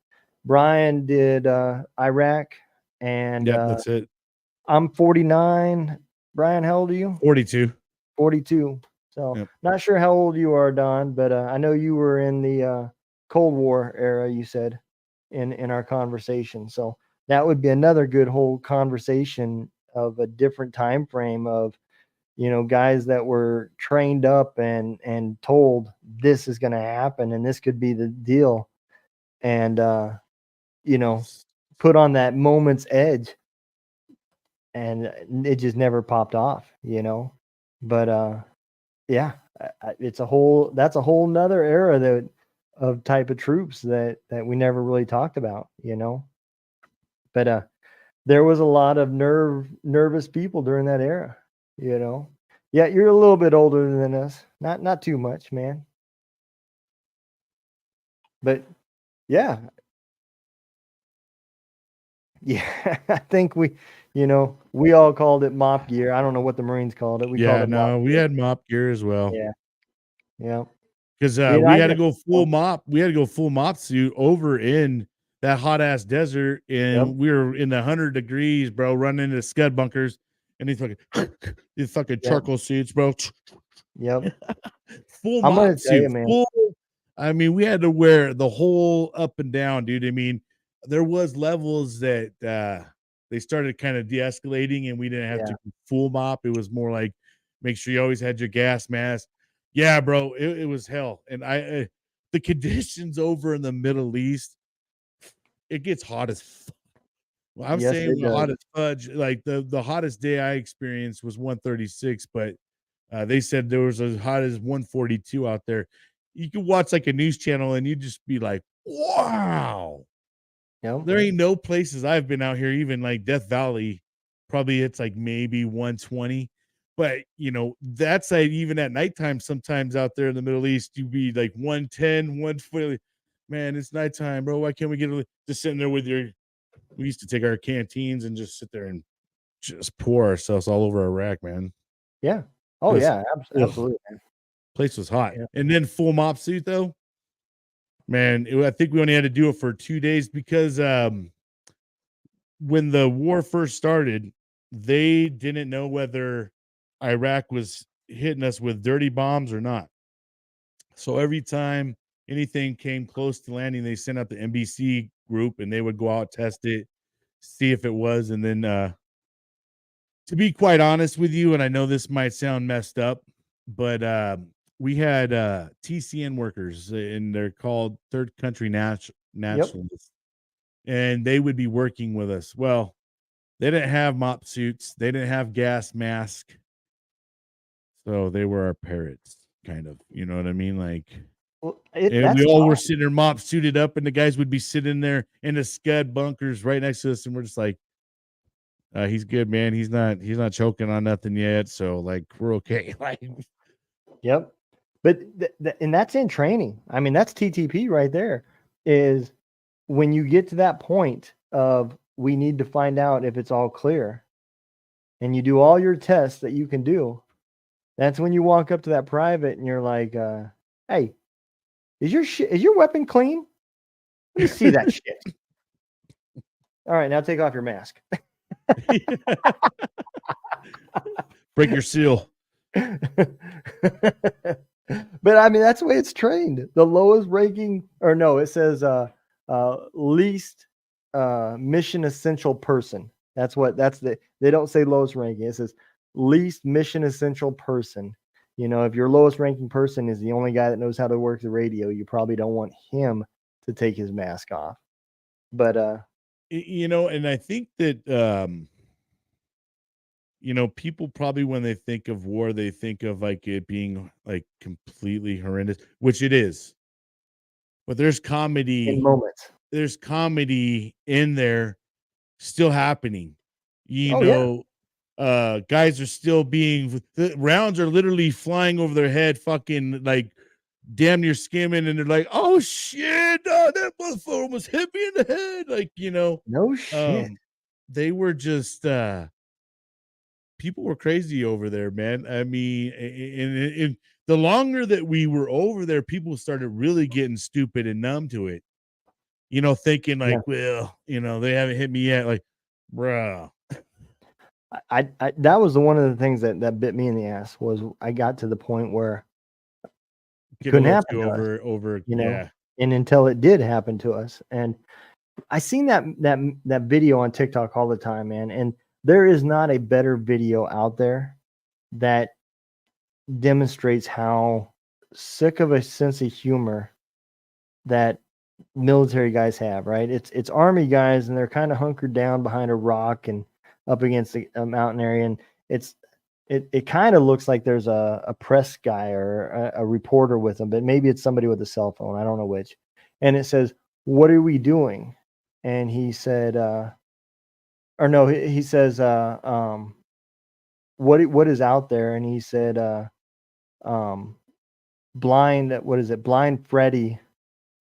Brian did Iraq, and That's it. I'm 49. Brian, how old are you? 42. 42. So not sure how old you are, Don, but I know you were in the Cold War era, you said in our conversation. So that would be another good whole conversation of a different time frame of, you know, guys that were trained up and told this is going to happen and this could be the deal, and you know, put on that moment's edge, and it just never popped off, you know. But yeah, that's a whole nother era of type of troops that we never really talked about, you know. But there was a lot of nervous people during that era, you know. Yeah, you're a little bit older than us, not too much, man. But yeah, I think we all called it mop gear. I don't know what the Marines called it. We called it mop we gear. had mop gear as well. Yeah. Because we had to go full mop. We had to go full mop suit over in that hot ass desert, and we were in the 100 degrees, bro, running into scud bunkers, and these fucking charcoal suits, bro. Yep. Full I'm mop gonna tell you, suit. man. I mean, we had to wear the whole up and down, dude. I mean, there was levels that they started kind of de-escalating, and we didn't have to full mop. It was more like make sure you always had your gas mask. Yeah, bro, it was hell. And the conditions over in the Middle East, it gets hot as fuck. Well, I'm saying hot as fudge. Like the hottest day I experienced was 136, but they said there was as hot as 142 out there. You could watch like a news channel and you'd just be like, wow. There ain't no places I've been out here, even like Death Valley. Probably it's like maybe 120. But you know, that's like even at nighttime, sometimes out there in the Middle East, you'd be like 110, 120. Man, it's nighttime, bro. Why can't we get just sitting there with we used to take our canteens and just sit there and just pour ourselves all over Iraq, man. Yeah. Oh yeah, absolutely, man. Place was hot. And then full mop suit though. Man, I think we only had to do it for 2 days because when the war first started, they didn't know whether Iraq was hitting us with dirty bombs or not. So every time anything came close to landing, they sent out the NBC group and they would go out, test it, see if it was. And then to be quite honest with you, and I know this might sound messed up, but we had TCN workers, and they're called third country nationalists, and they would be working with us. Well, they didn't have mop suits, they didn't have gas mask, so they were our parrots, kind of. You know what I mean? Like, and we all were sitting there mop suited up, and the guys would be sitting there in the scud bunkers right next to us, and we're just like, he's good, man. He's not choking on nothing yet, so like we're okay. Like, yep. But and that's in training. I mean, that's TTP right there. Is when you get to that point of we need to find out if it's all clear, and you do all your tests that you can do. That's when you walk up to that private and you're like, "Hey, is your weapon clean? Let me see that shit." All right, now take off your mask. Break your seal. But I mean, that's the way it's trained. The lowest ranking, or no, it says least mission essential person. They don't say lowest ranking. It says least mission essential person. You know, if your lowest ranking person is the only guy that knows how to work the radio, you probably don't want him to take his mask off. But you know, and I think that you know, people probably when they think of war, they think of like it being like completely horrendous, which it is. But In moments. there's comedy in there still happening. You Oh yeah. know, guys are still being the rounds are literally flying over their head, fucking like damn near skimming, and they're like, "Oh shit, that motherfucker almost hit me in the head." Like, you know, No shit. they were just people were crazy over there, man. I mean, and the longer that we were over there, people started really getting stupid and numb to it. You know, thinking Yeah. like, well, you know, they haven't hit me yet. Like, bruh, I that was the one of the things that bit me in the ass was I got to the point where it get a couldn't little happen too to us, over, you know, yeah. and until it did happen to us. And I seen that video on TikTok all the time, man. And there is not a better video out there that demonstrates how sick of a sense of humor that military guys have, right? It's army guys and they're kind of hunkered down behind a rock and up against a mountain area, and it kind of looks like there's a press guy or a reporter with them, but maybe it's somebody with a cell phone. I don't know which. And it says, "What are we doing?" And he said, or no, he says, what is out there? And he said, um, blind. What is it? Blind Freddy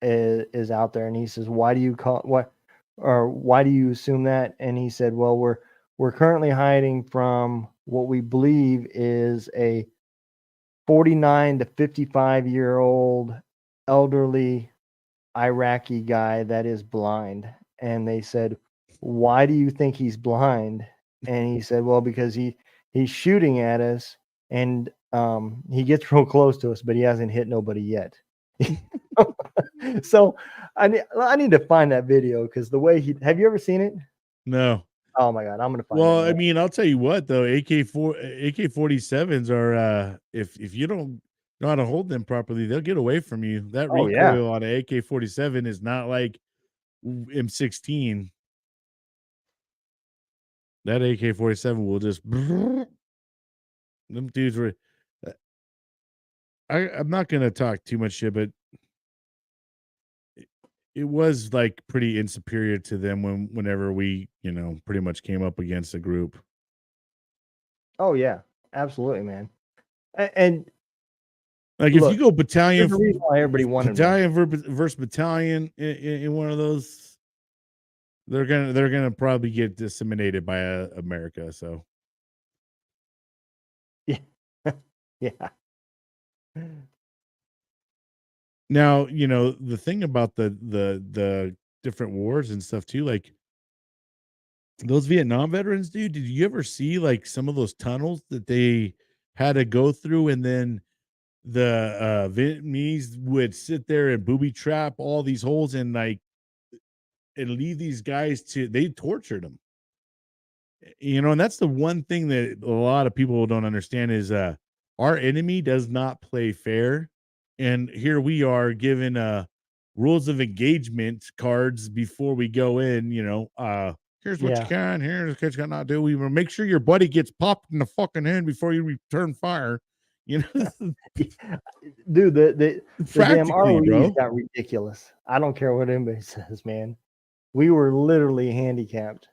is out there, and he says, "Why do you call what, or why do you assume that?" And he said, "Well, we're currently hiding from what we believe is a 49 to 55-year-old elderly Iraqi guy that is blind." And they said, "Why do you think he's blind?" And he said, "Well, because he's shooting at us, and he gets real close to us, but he hasn't hit nobody yet." So I need to find that video because the way he have you ever seen it? No. Oh my god, I'm gonna find it. Well, I Man. mean, I'll tell you what though, AK-47s are if you don't know how to hold them properly, they'll get away from you. That Oh yeah, recoil on an AK-47 is not like M16. That AK-47 will just them dudes were uh, I'm not gonna talk too much shit, but it was like pretty insuperior to them whenever we, you know, pretty much came up against a group. oh yeah, absolutely, man. And Like if you look, go there's a reason why everybody wanted one. versus battalion in one of those, they're gonna probably get disseminated by America. So Yeah, yeah, now you know the thing about the different wars and stuff too. Like those Vietnam veterans, dude. Did you ever see like some of those tunnels that they had to go through, and then the Vietnamese would sit there and booby trap all these holes and like and leave these guys to they tortured them. You know, and that's the one thing that a lot of people don't understand is our enemy does not play fair. And here we are given rules of engagement cards before we go in, you know, here's what you yeah. can, here's what you cannot do. We will make sure your buddy gets popped in the fucking head before you return fire. You know, Dude, the damn practically, ROEs bro. got ridiculous. I don't care what anybody says, man. We were literally handicapped.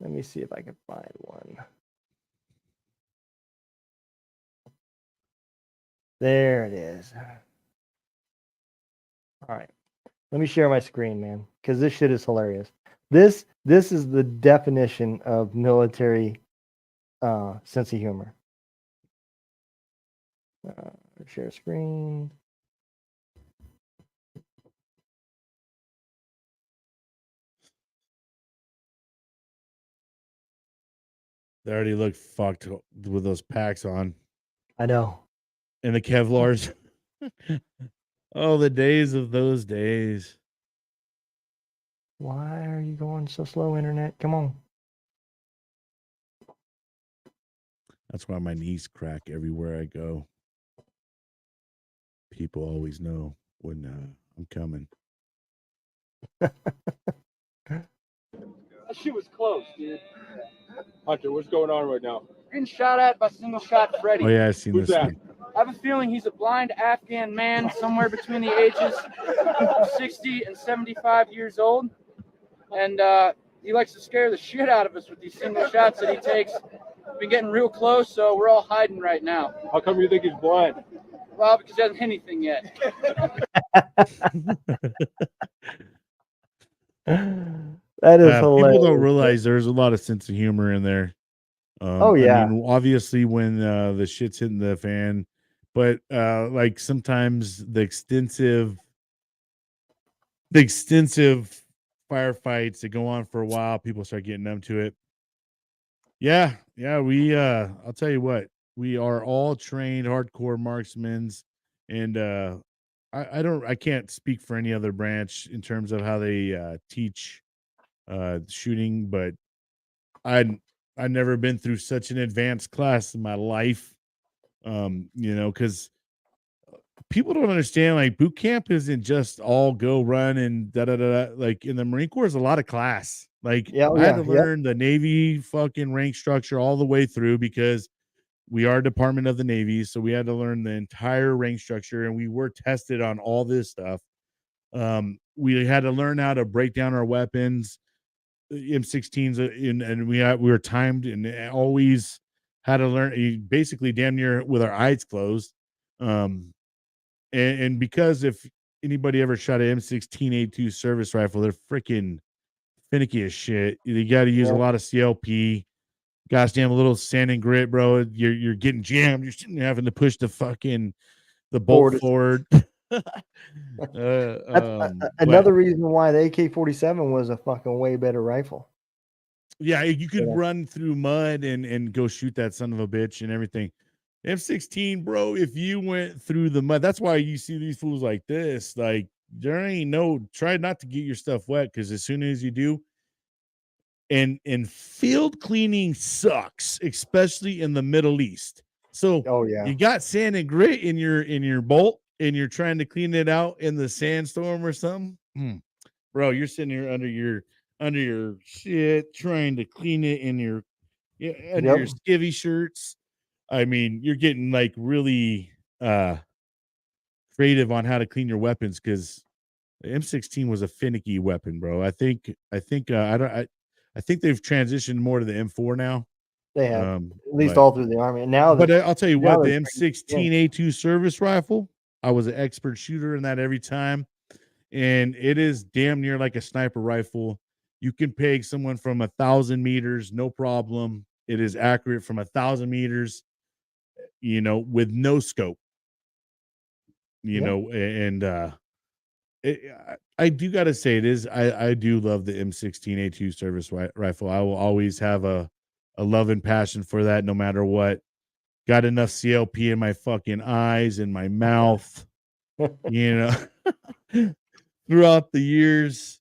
Let me see if I can find one. There it is. All right. Let me share my screen, man, because this shit is hilarious. This is the definition of military sense of humor. Share screen. They already look fucked with those packs on I know. and the Kevlars. Oh, the days of those days. Why are you going so slow, internet? Come on. That's why my knees crack everywhere I go. People always know when I'm coming. That shit was close, dude. Hunter, what's going on right now? Getting shot at by single shot Freddy. Oh yeah, I've seen Who's this that? one. I have a feeling he's a blind Afghan man somewhere between the ages of 60 and 75 years old. And he likes to scare the shit out of us with these single shots that he takes. We've been getting real close, so we're all hiding right now. How come you think he's blind? Well, because he hasn't hit anything yet. That is hilarious. People don't realize there's a lot of sense of humor in there. Oh, yeah. I mean, obviously when the shit's hitting the fan, but like sometimes the extensive firefights that go on for a while, people start getting numb to it. Yeah, we I'll tell you what, we are all trained hardcore marksmen, and I can't speak for any other branch in terms of how they teach shooting, but I've never been through such an advanced class in my life. Because people don't understand, like, boot camp isn't just all go run and da da da da. Like in the Marine Corps is a lot of class. Like Yeah, I had to yep. learn the Navy fucking rank structure all the way through because we are Department of the Navy, so we had to learn the entire rank structure, and we were tested on all this stuff. We had to learn how to break down our weapons, M16s, and we were timed and always had to learn basically damn near with our eyes closed. And because if anybody ever shot an M16A2 service rifle, they're freaking finicky as shit. You got to use a lot of CLP. Gosh damn, a little sand and grit, bro. You're getting jammed. You're sitting there having to push the bolt forward. Another reason why the AK-47 was a fucking way better rifle. Yeah, you could run through mud and go shoot that son of a bitch and everything. M16, bro, if you went through the mud, that's why you see these fools like this. Like, there ain't try not to get your stuff wet, because as soon as you do, and field cleaning sucks, especially in the Middle East. So you got sand and grit in your bolt, and you're trying to clean it out in the sandstorm or something. Bro, you're sitting here under your shit trying to clean it in your under your skivvy shirts. I mean, you're getting like really creative on how to clean your weapons, because the M16 was a finicky weapon, bro. I think they've transitioned more to the M4 now. They have, at least all through the Army. And now, I'll tell you what, the M16A2 service rifle, I was an expert shooter in that every time, and it is damn near like a sniper rifle. You can peg someone from 1,000 meters, no problem. It is accurate from 1,000 meters, with no scope. I do got to say, I do love the M16A2 service rifle. I will always have a love and passion for that, no matter what. Got enough CLP in my fucking eyes and my mouth, throughout the years.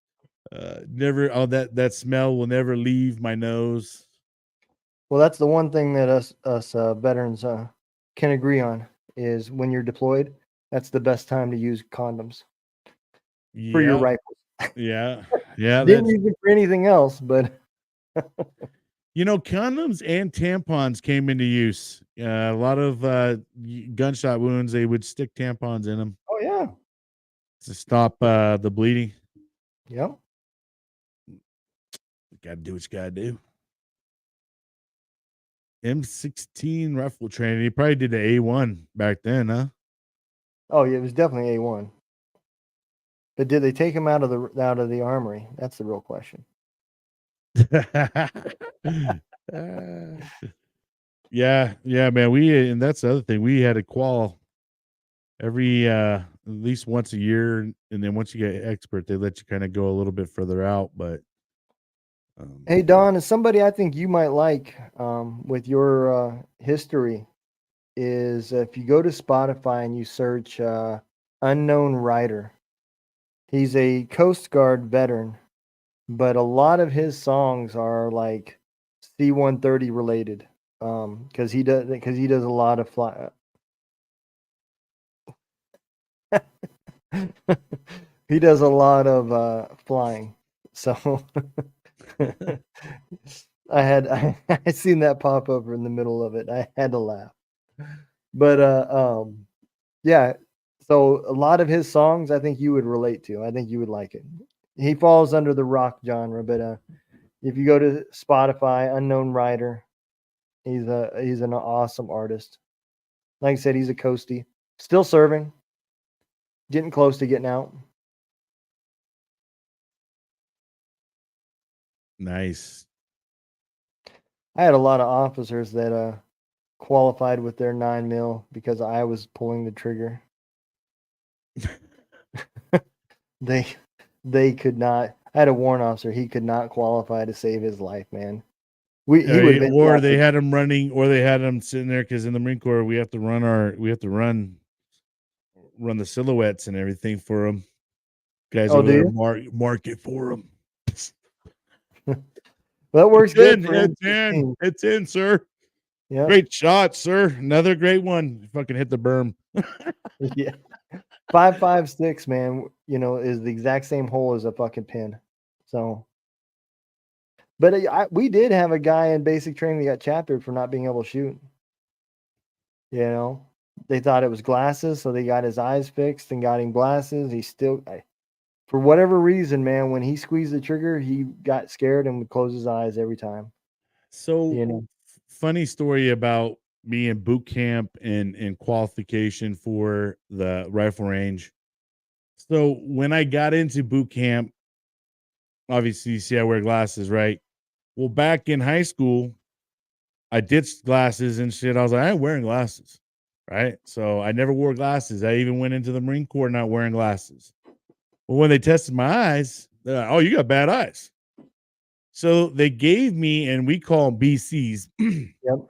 Never, that smell will never leave my nose. Well, that's the one thing that us veterans can agree on, is when you're deployed, that's the best time to use condoms for your rifles. Yeah. Didn't use it for anything else, but condoms and tampons came into use. A lot of gunshot wounds, they would stick tampons in them. Oh yeah, to stop the bleeding. Yep. Got to do what you got to do. M16 rifle training. He probably did the A1 back then, huh? Oh yeah, it was definitely A1. But did they take him out of the armory? That's the real question. Yeah, man. And that's the other thing. We had a qual every at least once a year, and then once you get expert, they let you kind of go a little bit further out. But hey, Don, is somebody I think you might like with your history is if you go to Spotify and you search Unknown Rider. He's a Coast Guard veteran, but a lot of his songs are like C-130 related because he does a lot of fly. He does a lot of flying. So I seen that pop up in the middle of it. I had to laugh. But yeah. So a lot of his songs I think you would relate to. I think you would like it. He falls under the rock genre, but if you go to Spotify, Unknown Rider, he's an awesome artist. Like I said, he's a coastie. Still serving. Getting close to getting out. Nice. I had a lot of officers that qualified with their 9mm because I was pulling the trigger. They could not. I had a warrant officer. He could not qualify to save his life, man. He would have been or they had him running, or they had him sitting there because in the Marine Corps we have to run the silhouettes and everything for them. Guys over there mark it for them. That works good. It's in, sir. Yeah. Great shot, sir. Another great one. You fucking hit the berm. Yeah. 5.56, man, is the exact same hole as a fucking pin. So, but we did have a guy in basic training that got chaptered for not being able to shoot. They thought it was glasses, so they got his eyes fixed and got him glasses. He still, for whatever reason, man, when he squeezed the trigger, he got scared and would close his eyes every time. So, funny story about me in boot camp and qualification for the rifle range. So when I got into boot camp, obviously you see I wear glasses, right? Well, back in high school, I ditched glasses and shit. I was like, I ain't wearing glasses, right? So I never wore glasses. I even went into the Marine Corps not wearing glasses. Well, when they tested my eyes, they're like, oh, you got bad eyes. So they gave me, and we call them BCs. Yep.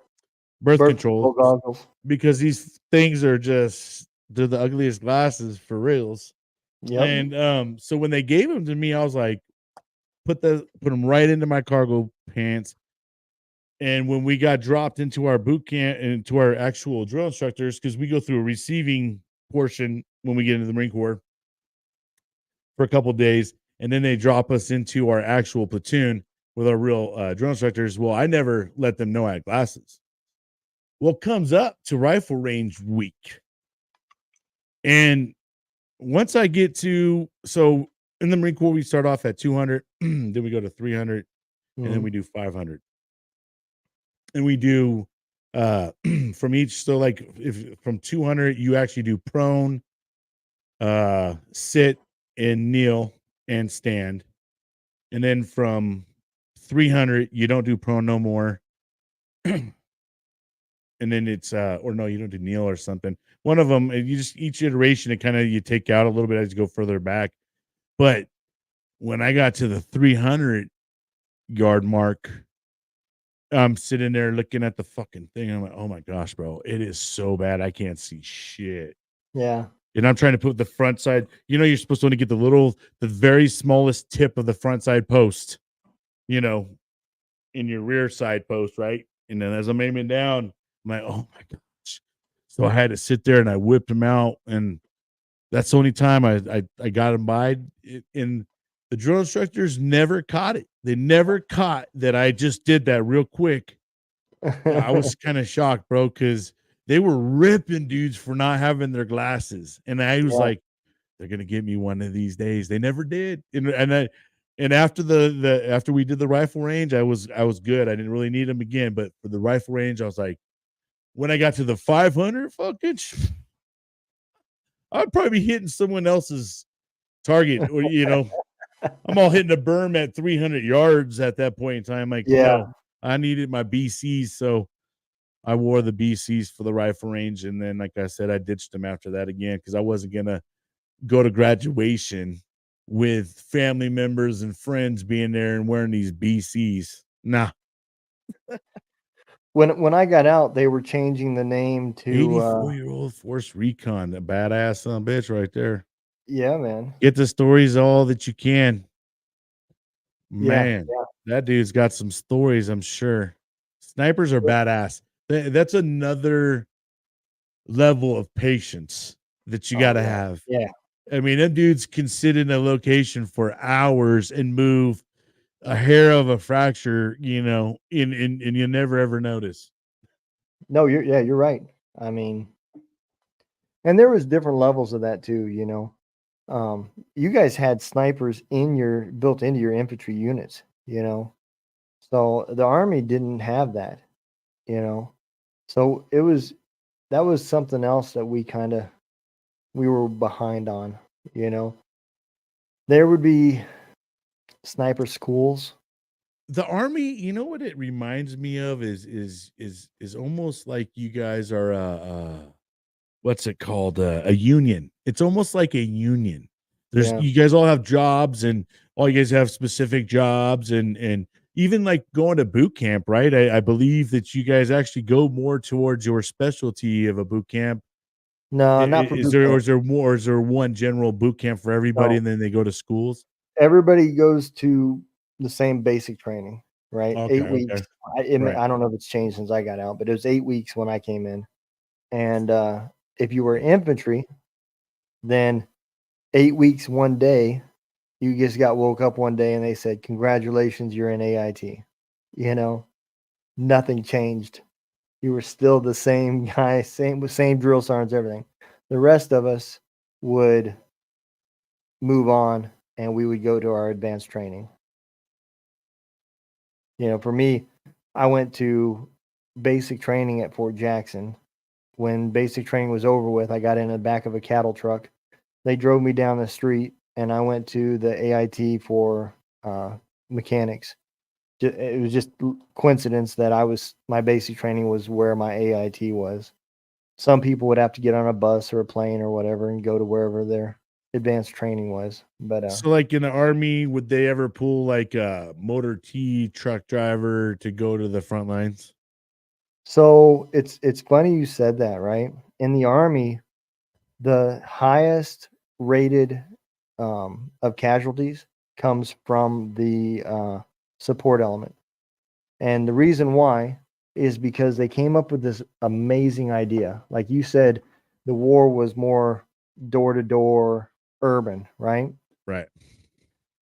Birth control goggles. Because these things are they're the ugliest glasses for reals. Yep. And so when they gave them to me, I was like, put them right into my cargo pants. And when we got dropped into our boot camp and into our actual drill instructors, because we go through a receiving portion when we get into the Marine Corps for a couple of days, and then they drop us into our actual platoon with our real drill instructors. Well, I never let them know I had glasses. Well, comes up to rifle range week. And once I get in the Marine Corps, we start off at 200, then we go to 300, and then we do 500. And we do from each. So like if from 200, you actually do prone, sit and kneel and stand. And then from 300, you don't do prone no more. And then it's or no, you don't do kneel or something. One of them, you just each iteration, it kind of you take out a little bit as you go further back. But when I got to the 300 yard mark, I'm sitting there looking at the fucking thing. I'm like, oh my gosh, bro, it is so bad. I can't see shit. Yeah. And I'm trying to put the front side. You're supposed to only get the very smallest tip of the front side post, in your rear side post, right? And then as I'm aiming down, I'm like, oh my gosh. So I had to sit there and I whipped him out. And that's the only time I got him by. And the drill instructors never caught it. They never caught that I just did that real quick. I was kind of shocked, bro, because they were ripping dudes for not having their glasses. And I was like, they're going to get me one of these days. They never did. And after after we did the rifle range, I was good. I didn't really need them again. But for the rifle range, I was like, when I got to the 500, fucking, I'd probably be hitting someone else's target. Or, I'm all hitting a berm at 300 yards at that point in time. Like, no, I needed my BCs. So I wore the BCs for the rifle range. And then, like I said, I ditched them after that again because I wasn't going to go to graduation with family members and friends being there and wearing these BCs. Nah. When I got out, they were changing the name to 84-year-old Force Recon, a badass son of a bitch right there. Yeah, man. Get the stories all that you can. Man, that dude's got some stories, I'm sure. Snipers are badass. That's another level of patience that you got to have. Yeah. I mean, them dudes can sit in a location for hours and move a hair of a fracture, you know, and you never ever notice. No, you're right. I mean, and there was different levels of that too, you know. You guys had snipers built into your infantry units, you know. So the army didn't have that, you know. So that was something else that we were behind on, you know. There would be sniper schools. The army, you know what it reminds me of is almost like you guys are what's it called? A union. It's almost like a union. There's Yeah. you guys all have jobs and all you guys have specific jobs and even like going to boot camp, right? I believe that you guys actually go more towards your specialty of a boot camp. No, not for Is boot there or camp. is there more? Or is there one general boot camp for everybody No. and then they go to schools? Everybody goes to the same basic training, right? Okay, 8 weeks. okay. Right. I don't know if it's changed since I got out, but it was 8 weeks when I came in. And if you were infantry, then 8 weeks, one day, you just got woke up one day and they said, "Congratulations, you're in AIT." You know, nothing changed. You were still the same guy, same drill sergeants, everything. The rest of us would move on and we would go to our advanced training. You know, for me, I went to basic training at Fort Jackson. When basic training was over with, I got in the back of a cattle truck. They drove me down the street and I went to the AIT for mechanics. It was just coincidence that my basic training was where my AIT was. Some people would have to get on a bus or a plane or whatever and go to wherever their advanced training was. But So, like in the army, would they ever pull like a motor T truck driver to go to the front lines? so it's funny you said that, right? In the army, the highest rated of casualties comes from the support element. And the reason why is because they came up with this amazing idea. Like you said, the war was more door to door urban, right? Right.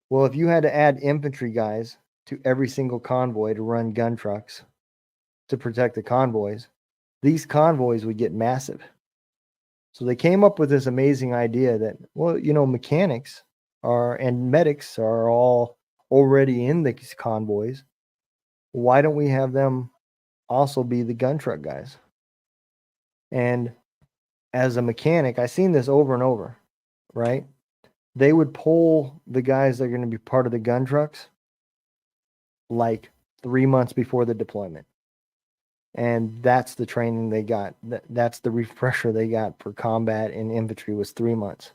Well, if you had to add infantry guys to every single convoy to run gun trucks to protect the convoys, these convoys would get massive. So they came up with this amazing idea that, well, you know, mechanics and medics are all already in these convoys. Why don't we have them also be the gun truck guys? And as a mechanic, I've seen this over and over, right? They would pull the guys that are going to be part of the gun trucks like 3 months before the deployment. And that's the training they got. That's the refresher they got for combat and infantry was 3 months.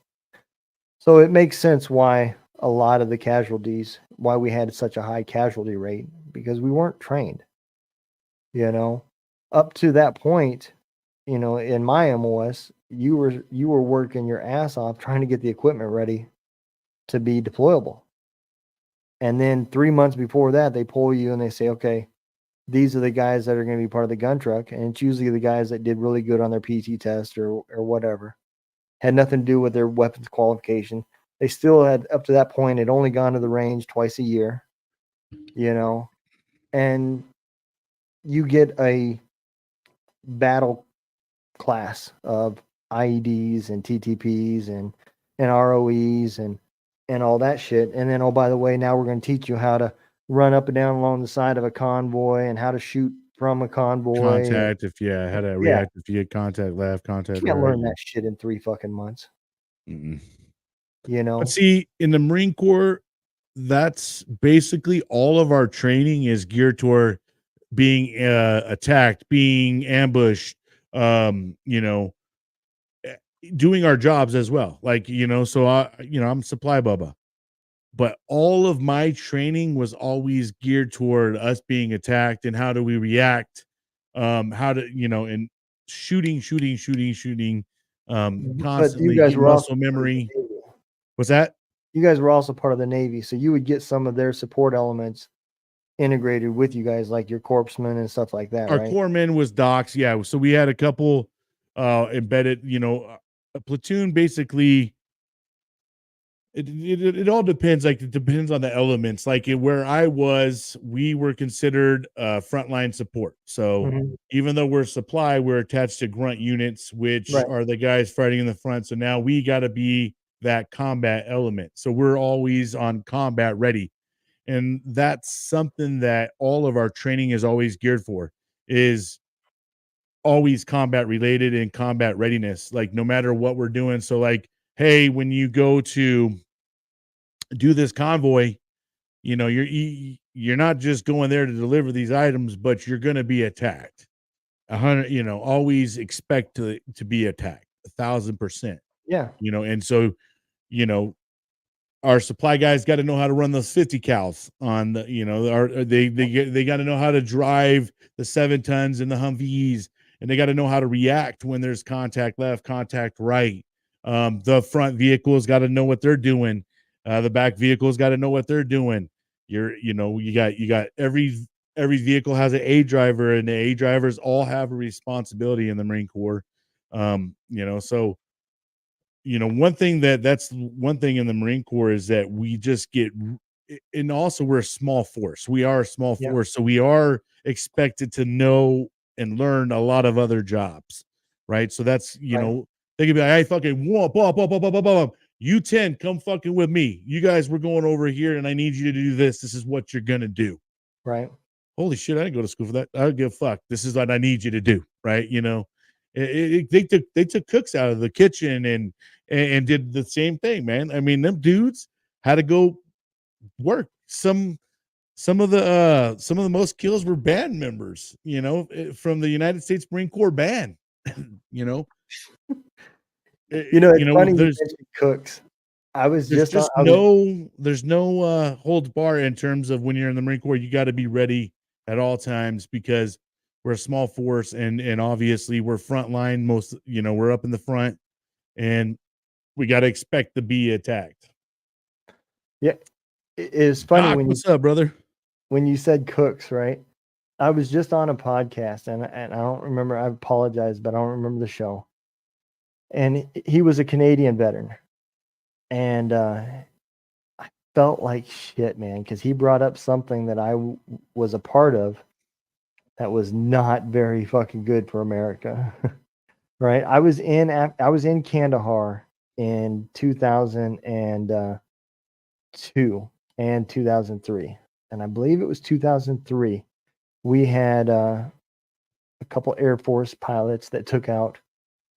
So it makes sense why a lot of the casualties, why we had such a high casualty rate, because we weren't trained. You know, up to that point, you know, in my MOS, you were working your ass off trying to get the equipment ready to be deployable. And then 3 months before that, they pull you and they say, okay, these are the guys that are going to be part of the gun truck. And it's usually the guys that did really good on their PT test or whatever. Had nothing to do with their weapons qualification. They still had, up to that point, had only gone to the range twice a year, you know, and you get a battle class of IEDs and TTPs and ROEs and all that shit. And then, oh, by the way, now we're going to teach you how to run up and down along the side of a convoy and how to shoot from a convoy. Contact, if how to react if you get contact left, contact You can't right. learn that shit in 3 fucking months. Mm-mm. You know? But see, in the Marine Corps, that's basically all of our training is geared toward being attacked, being ambushed, you know, doing our jobs as well. Like, you know, so I'm supply bubba. But all of my training was always geared toward us being attacked and how do we react, how to, you know, and shooting, But you constantly guys were also muscle part of the memory. Navy. What's that? You guys were also part of the Navy, so you would get some of their support elements integrated with you guys, like your corpsmen and stuff like that, Our right? corpsman was docs, yeah. So we had a couple embedded, you know, a platoon basically It all depends. Like, it depends on the elements. Like where I was, we were considered frontline support. So Mhm. even though we're supply, we're attached to grunt units, which Right. are the guys fighting in the front. So now we got to be that combat element. So we're always on combat ready. And that's something that all of our training is always geared for, is always combat related and combat readiness, like no matter what we're doing. So like, hey, when you go to do this convoy, you know, you're not just going there to deliver these items, but you're going to be attacked. 100, you know, always expect to be attacked 1,000%, Yeah. you know. And so, you know, our supply guys got to know how to run those 50 cals on the, you know, they got to know how to drive the 7 tons and the Humvees, and they got to know how to react when there's contact left, contact right. The front vehicles got to know what they're doing. The back vehicles got to know what they're doing. You know, you got every vehicle has an A driver, and the A drivers all have a responsibility in the Marine Corps. You know, so you know, that's one thing in the Marine Corps is that we just get, and also we're a small force. We are a small Yeah. force, so we are expected to know and learn a lot of other jobs, right? So that's, you Right. know, they could be like, "Hey, fucking whoa, blah, blah, blah, blah, blah, blah. You 10, come fucking with me. You guys, we're going over here, and I need you to do this. This is what you're gonna do." Right. Holy shit, I didn't go to school for that. I don't give a fuck. This is what I need you to do, right? You know, they took cooks out of the kitchen and did the same thing, man. I mean, them dudes had to go work. Some of the most kills were band members, you know, from the United States Marine Corps band. You know, You know, it's you know, funny you mentioned cooks. I was there's just on, just no holds bar in terms of when you're in the Marine Corps. You got to be ready at all times because we're a small force, and obviously we're frontline. Most, you know, we're up in the front, and we got to expect to be attacked. yeah, it's funny Doc, what's up, brother? when you said cooks, right? I was just on a podcast and I don't remember, I apologize, but I don't remember the show. And he was a Canadian veteran. And I felt like shit, man, because he brought up something that I was a part of that was not very fucking good for America. Right? I was in Kandahar in 2002 and 2003. And I believe it was 2003. We had a couple Air Force pilots that took out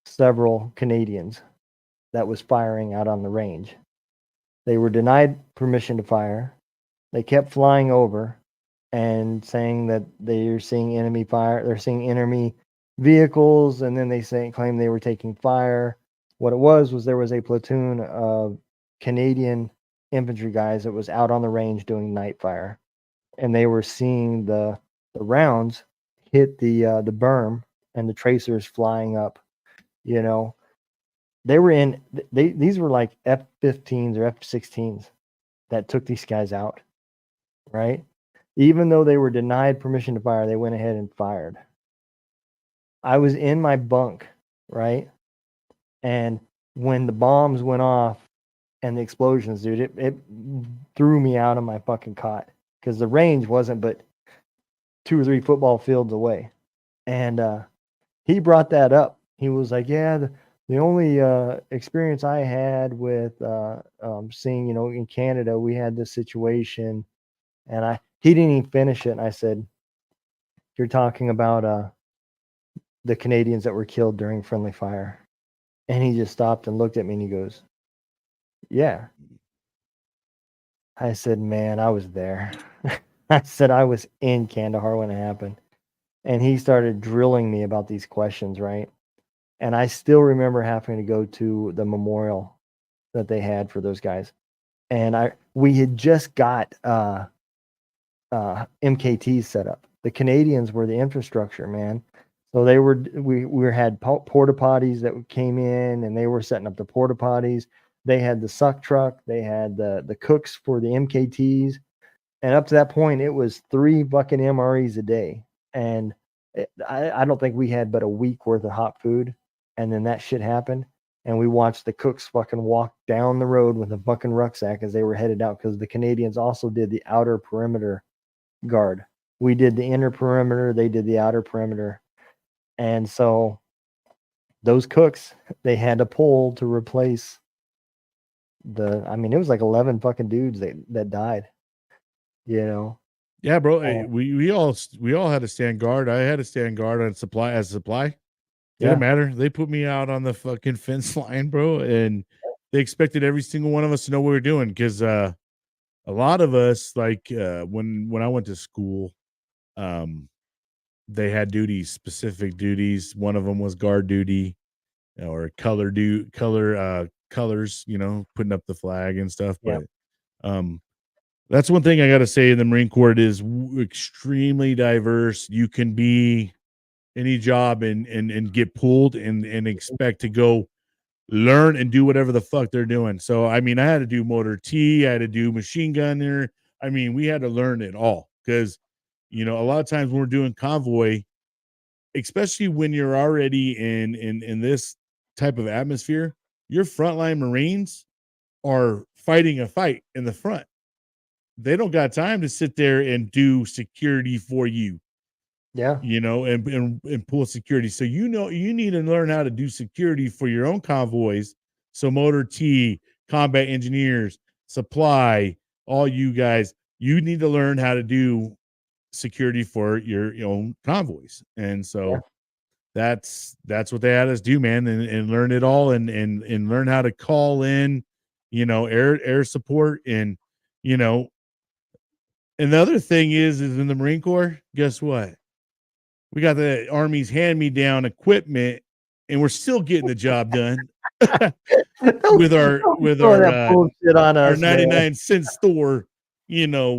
several Canadians that was firing out on the range. They were denied permission to fire. They kept flying over and saying that they're seeing enemy fire. They're seeing enemy vehicles, and then they claim they were taking fire. What it was there was a platoon of Canadian infantry guys that was out on the range doing night fire, and they were seeing the rounds hit the berm and the tracers flying up. You know, they were in these were like F-15s or F-16s that took these guys out, right? Even though they were denied permission to fire, they went ahead and fired. I was in my bunk, right? And when the bombs went off and the explosions, dude, it threw me out of my fucking cot because the range wasn't but 2 or 3 football fields away. And he brought that up. He was like, yeah, the only experience I had with seeing, you know, in Canada, we had this situation, and he didn't even finish it. And I said, you're talking about the Canadians that were killed during friendly fire. And he just stopped and looked at me and he goes, yeah. I said, man, I was there. I said, I was in Kandahar when it happened. And he started drilling me about these questions, right? And I still remember having to go to the memorial that they had for those guys. And we had just got MKTs set up. The Canadians were the infrastructure, man. So we had porta potties that came in, and they were setting up the porta potties. They had the suck truck. They had the cooks for the MKTs. And up to that point, it was 3 fucking MREs a day. And I don't think we had but a week worth of hot food. And then that shit happened. and we watched the cooks fucking walk down the road with a fucking rucksack as they were headed out, because the Canadians also did the outer perimeter guard. We did the inner perimeter, they did the outer perimeter. And so those cooks, they had a pole to replace it was like 11 fucking dudes that died, you know. Yeah, bro. We all had to stand guard. I had to stand guard on supply. Didn't matter. They put me out on the fucking fence line, bro, and they expected every single one of us to know what we were doing, because a lot of us, like when I went to school, they had duties, specific duties. One of them was guard duty, or colors, putting up the flag and stuff. Yep. But that's one thing I got to say in the Marine Corps. It is extremely diverse. You can be any job and get pulled and expect to go learn and do whatever the fuck they're doing. So, I mean, I had to do motor T, I had to do machine gunner. I mean, we had to learn it all, because, a lot of times when we're doing convoy, especially when you're already in this type of atmosphere, your frontline Marines are fighting a fight in the front. They don't got time to sit there and do security for you. Yeah. And pull security. So, you need to learn how to do security for your own convoys. So motor T, combat engineers, supply, all you guys, you need to learn how to do security for your own convoys. And so that's what they had us do, man, and learn it all, and learn how to call in, air support. And, and the other thing is in the Marine Corps, guess what? We got the Army's hand-me-down equipment, and we're still getting the job done with our bullshit on us, 99-cent store,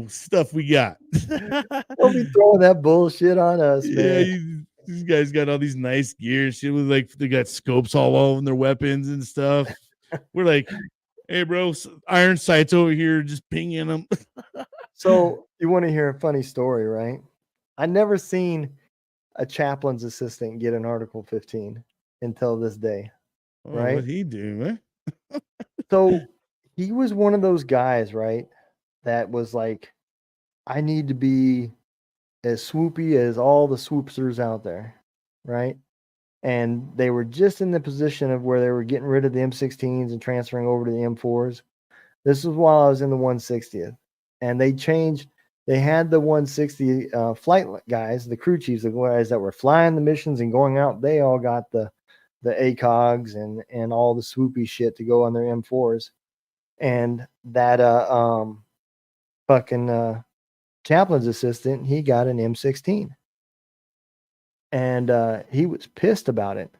stuff we got. Don't be throwing that bullshit on us, man. Yeah, these guys got all these nice gear and shit. With like, they got scopes all over their weapons and stuff. We're like, hey, bro, iron sights over here, just pinging them. So you want to hear a funny story, right? I never seen a chaplain's assistant get an Article 15 until this day, right? What'd he do, man? So he was one of those guys, right, that was like, I need to be as swoopy as all the swoopsters out there, right? And they were just in the position of where they were getting rid of the M16s and transferring over to the M4s. This was while I was in the 160th, and they had the 160 flight guys, the crew chiefs, the guys that were flying the missions and going out. They all got the ACOGs and all the swoopy shit to go on their M4s. And that fucking chaplain's assistant, he got an M16. And he was pissed about it.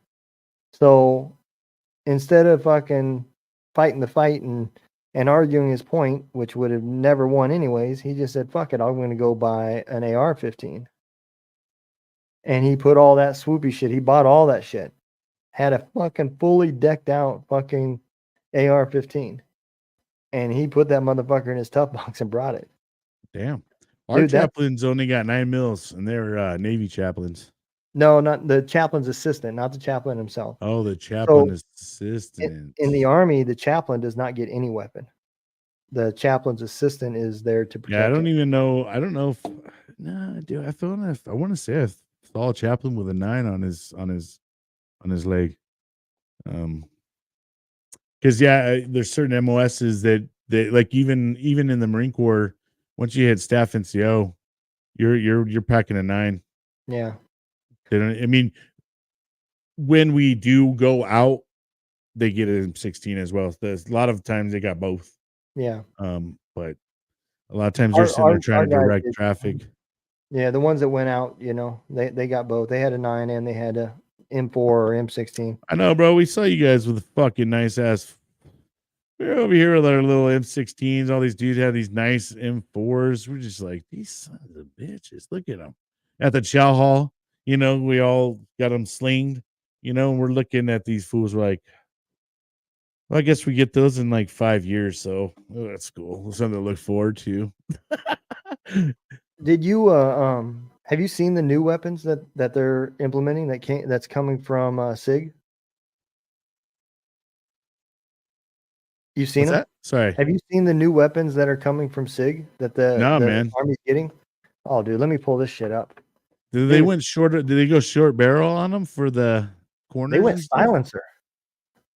So instead of fucking fighting the fight and arguing his point, which would have never won anyways, he just said, fuck it, I'm going to go buy an AR-15. And he put all that swoopy shit, he bought all that shit. Had a fucking fully decked out fucking AR-15. And he put that motherfucker in his tough box and brought it. Damn. Our chaplains only got 9 mils, and they're Navy chaplains. No, not the chaplain's assistant, not the chaplain himself. Oh, the chaplain assistant. In the Army, the chaplain does not get any weapon. The chaplain's assistant is there to protect. Yeah, I don't even know. I don't know if. Nah, dude. I want to say I saw a chaplain with a 9 on his leg. Because there's certain MOSs that like even in the Marine Corps, once you hit staff NCO, you're packing a 9. Yeah. I mean, when we do go out, they get a 16 as well. So a lot of times they got both. Yeah. But a lot of times they're sitting there trying to direct traffic. Yeah, the ones that went out, they got both. They had a 9 and they had a M4 or M16. I know, bro. We saw you guys with a fucking nice ass. We're over here with our little M16s. All these dudes have these nice M4s. We're just like, these sons of bitches. Look at them at the chow hall. We all got them slinged. And we're looking at these fools. We're like, well, I guess we get those in like 5 years. So that's cool. Something to look forward to. Did you have you seen the new weapons that they're implementing that's coming from SIG? You've seen What's them? that? Sorry. Have you seen the new weapons that are coming from SIG that the man. Army's getting? Oh, dude, let me pull this shit up. Did they Dude. went shorter? Did they go short barrel on them for the corners? They went and stuff? silencer.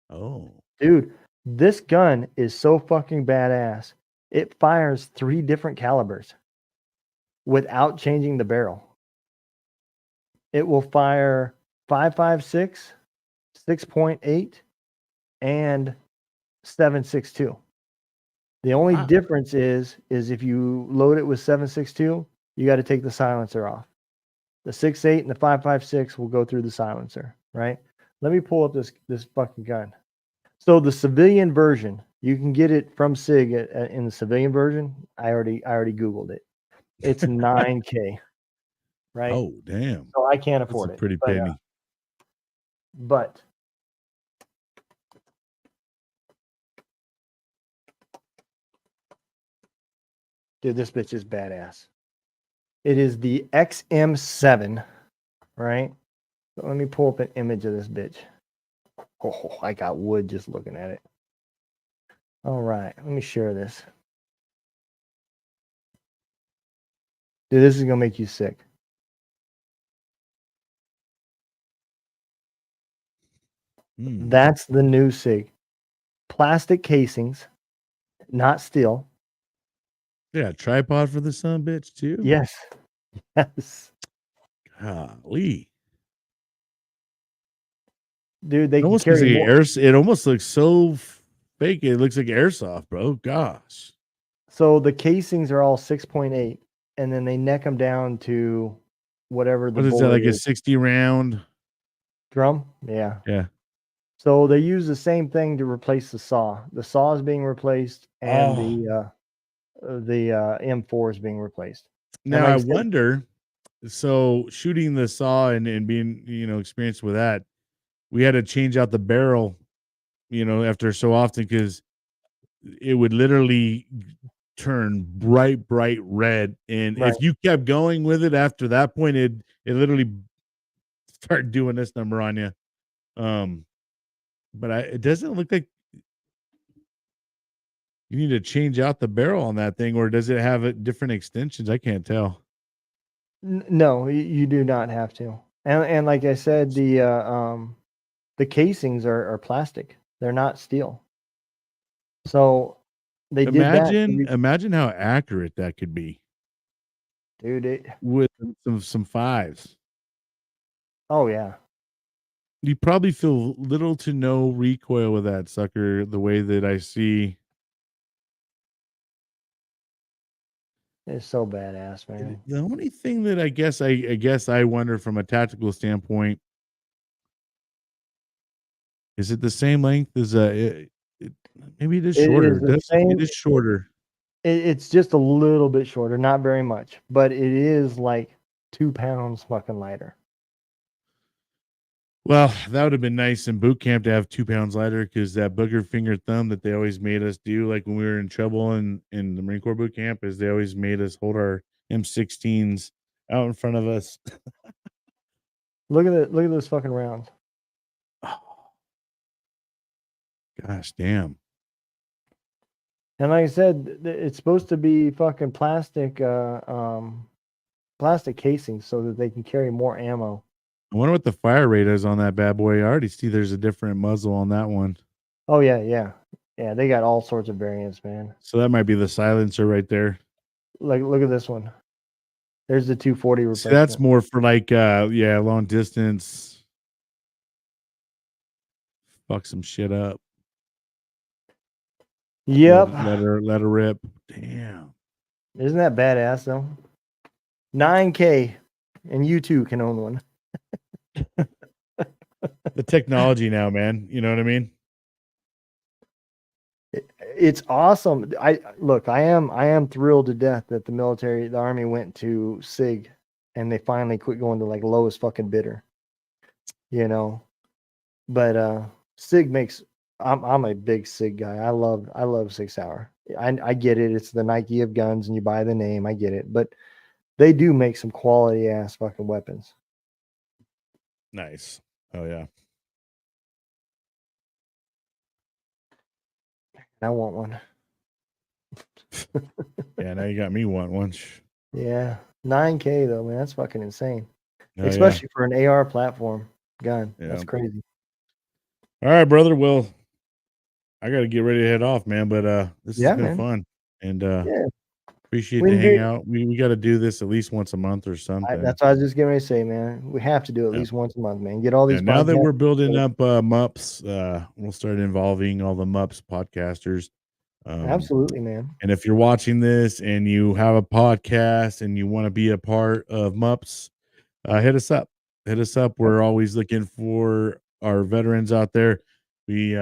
Oh, Dude, this gun is so fucking badass. It fires 3 different calibers without changing the barrel. It will fire 5.56, 6.8, and 7.62. The only Wow. difference is if you load it with 7.62, you got to take the silencer off. The 6.8 and the 5.56 will go through the silencer, right? Let me pull up this fucking gun. So the civilian version, you can get it from SIG in the civilian version. I already Googled it. It's 9K, right? Oh, damn. So I can't That's afford a it. pretty penny. But dude, this bitch is badass. It is the XM7, right? So let me pull up an image of this bitch. Oh, I got wood just looking at it. All right, let me share this. Dude, this is gonna make you sick. That's the new SIG. Plastic casings, not steel. Yeah, tripod for the son bitch too. Yes. Yes. Golly. Dude, they It can almost looks carry like more. it almost looks so fake. It looks like airsoft, bro. Gosh. So the casings are all 6.8, and then they neck them down to whatever the What is that, bullet like a is. 60 round? Drum? Yeah. Yeah. So they use the same thing to replace the saw. The saw is being replaced, and the M4 is being replaced. Now like I I said- wonder, so shooting the saw and being, experienced with that, we had to change out the barrel, after so often because it would literally turn bright red. And Right. if you kept going with it after that point, it literally started doing this number on you. But it doesn't look like you need to change out the barrel on that thing, or does it have different extensions? I can't tell. No, you do not have to. And like I said, the casings are plastic. They're not steel. So they did that. Imagine how accurate that could be. Dude, With some fives. Oh yeah. You probably feel little to no recoil with that sucker the way that I see. It's so badass, man. The only thing that I guess I wonder from a tactical standpoint, is it the same length as maybe it is shorter. It is the same. It is shorter. It's just a little bit shorter, not very much, but it is like 2 pounds fucking lighter. Well, that would have been nice in boot camp to have 2 pounds lighter because that booger finger thumb that they always made us do, like when we were in trouble in the Marine Corps boot camp, is they always made us hold our M16s out in front of us. Look at those fucking rounds. Gosh damn. And like I said, it's supposed to be fucking plastic casing so that they can carry more ammo. I wonder what the fire rate is on that bad boy. I already see there's a different muzzle on that one. Oh yeah. They got all sorts of variants, man. So that might be the silencer right there. Like, look at this one. There's the 240 replacement. See, that's more for like long distance. Fuck some shit up. Yep. Let her rip. Damn. Isn't that badass though? 9K, and you too can own one. The technology now, man. You know what I mean? It's awesome. I am thrilled to death that the Army went to SIG and they finally quit going to like lowest fucking bidder. But SIG makes I'm a big SIG guy. I love 6 Hour. I get it. It's the Nike of guns and you buy the name. I get it. But they do make some quality ass fucking weapons. Nice. Oh yeah. I want one. Yeah, now you got me wanting one. Yeah, $9K though, man. That's fucking insane. Oh, Especially for an AR platform gun. Yeah. That's crazy. All right, brother. Well, I got to get ready to head off, man. But this Yeah, has been man. fun, and Yeah. appreciate We the can do- hangout. We got to do this at least once a month or something. That's what I was just getting ready to say, man. We have to do at Yeah. least once a month, man. Get all these. And now that podcasts- we're building up MUPs, we'll start involving all the MUPs podcasters. Absolutely, man. And if you're watching this and you have a podcast and you want to be a part of MUPs, hit us up. Hit us up. We're always looking for our veterans out there. We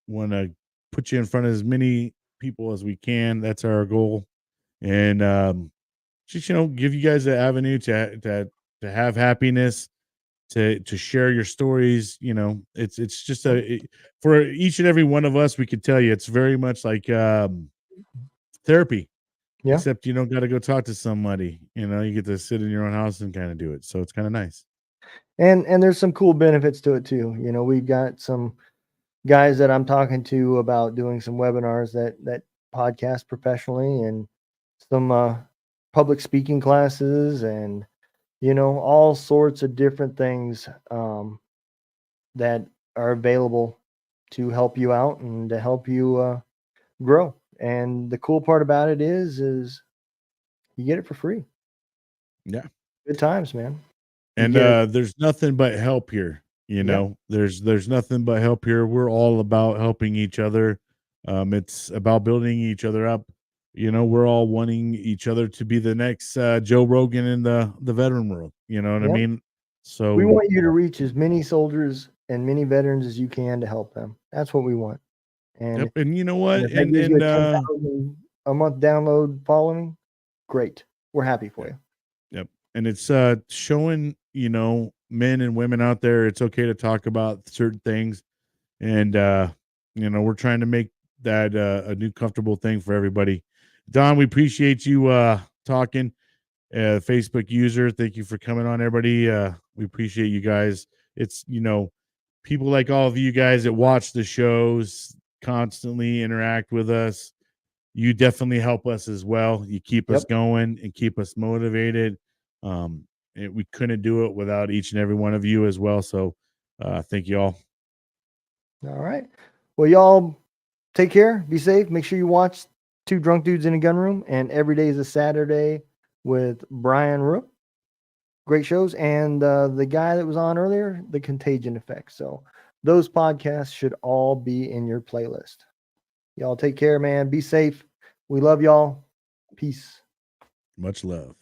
want to put you in front of as many people as we can. That's our goal. And just give you guys an avenue to have happiness, to share your stories. It's just for each and every one of us, we could tell you it's very much like therapy. Yeah. Except you don't got to go talk to somebody. You get to sit in your own house and kind of do it. So it's kind of nice. And there's some cool benefits to it too. We've got some guys that I'm talking to about doing some webinars that podcast professionally, and some public speaking classes, and all sorts of different things that are available to help you out and to help you grow. And the cool part about it is you get it for free. Yeah. Good times, man. And there's nothing but help here. There's nothing but help here. We're all about helping each other. It's about building each other up. We're all wanting each other to be the next Joe Rogan in the veteran world. You know what I mean? So we want you to reach as many soldiers and many veterans as you can to help them. That's what we want. And, and you know what? if that gives you a 10,000 a month download following, great. We're happy for you. Yep. And it's showing, men and women out there, it's okay to talk about certain things. And we're trying to make that a new comfortable thing for everybody. Don, we appreciate you talking. Facebook user, thank you for coming on, everybody. We appreciate you guys. It's people like all of you guys that watch the shows, constantly interact with us. You definitely help us as well. You keep us going and keep us motivated. We couldn't do it without each and every one of you as well. So thank you all. All right. Well, y'all take care. Be safe. Make sure you watch Two Drunk Dudes in a Gun Room, and every day is a Saturday with Brian Rook. Great shows. And the guy that was on earlier, The Contagion Effect. So those podcasts should all be in your playlist. Y'all take care, man. Be safe. We love y'all. Peace. Much love.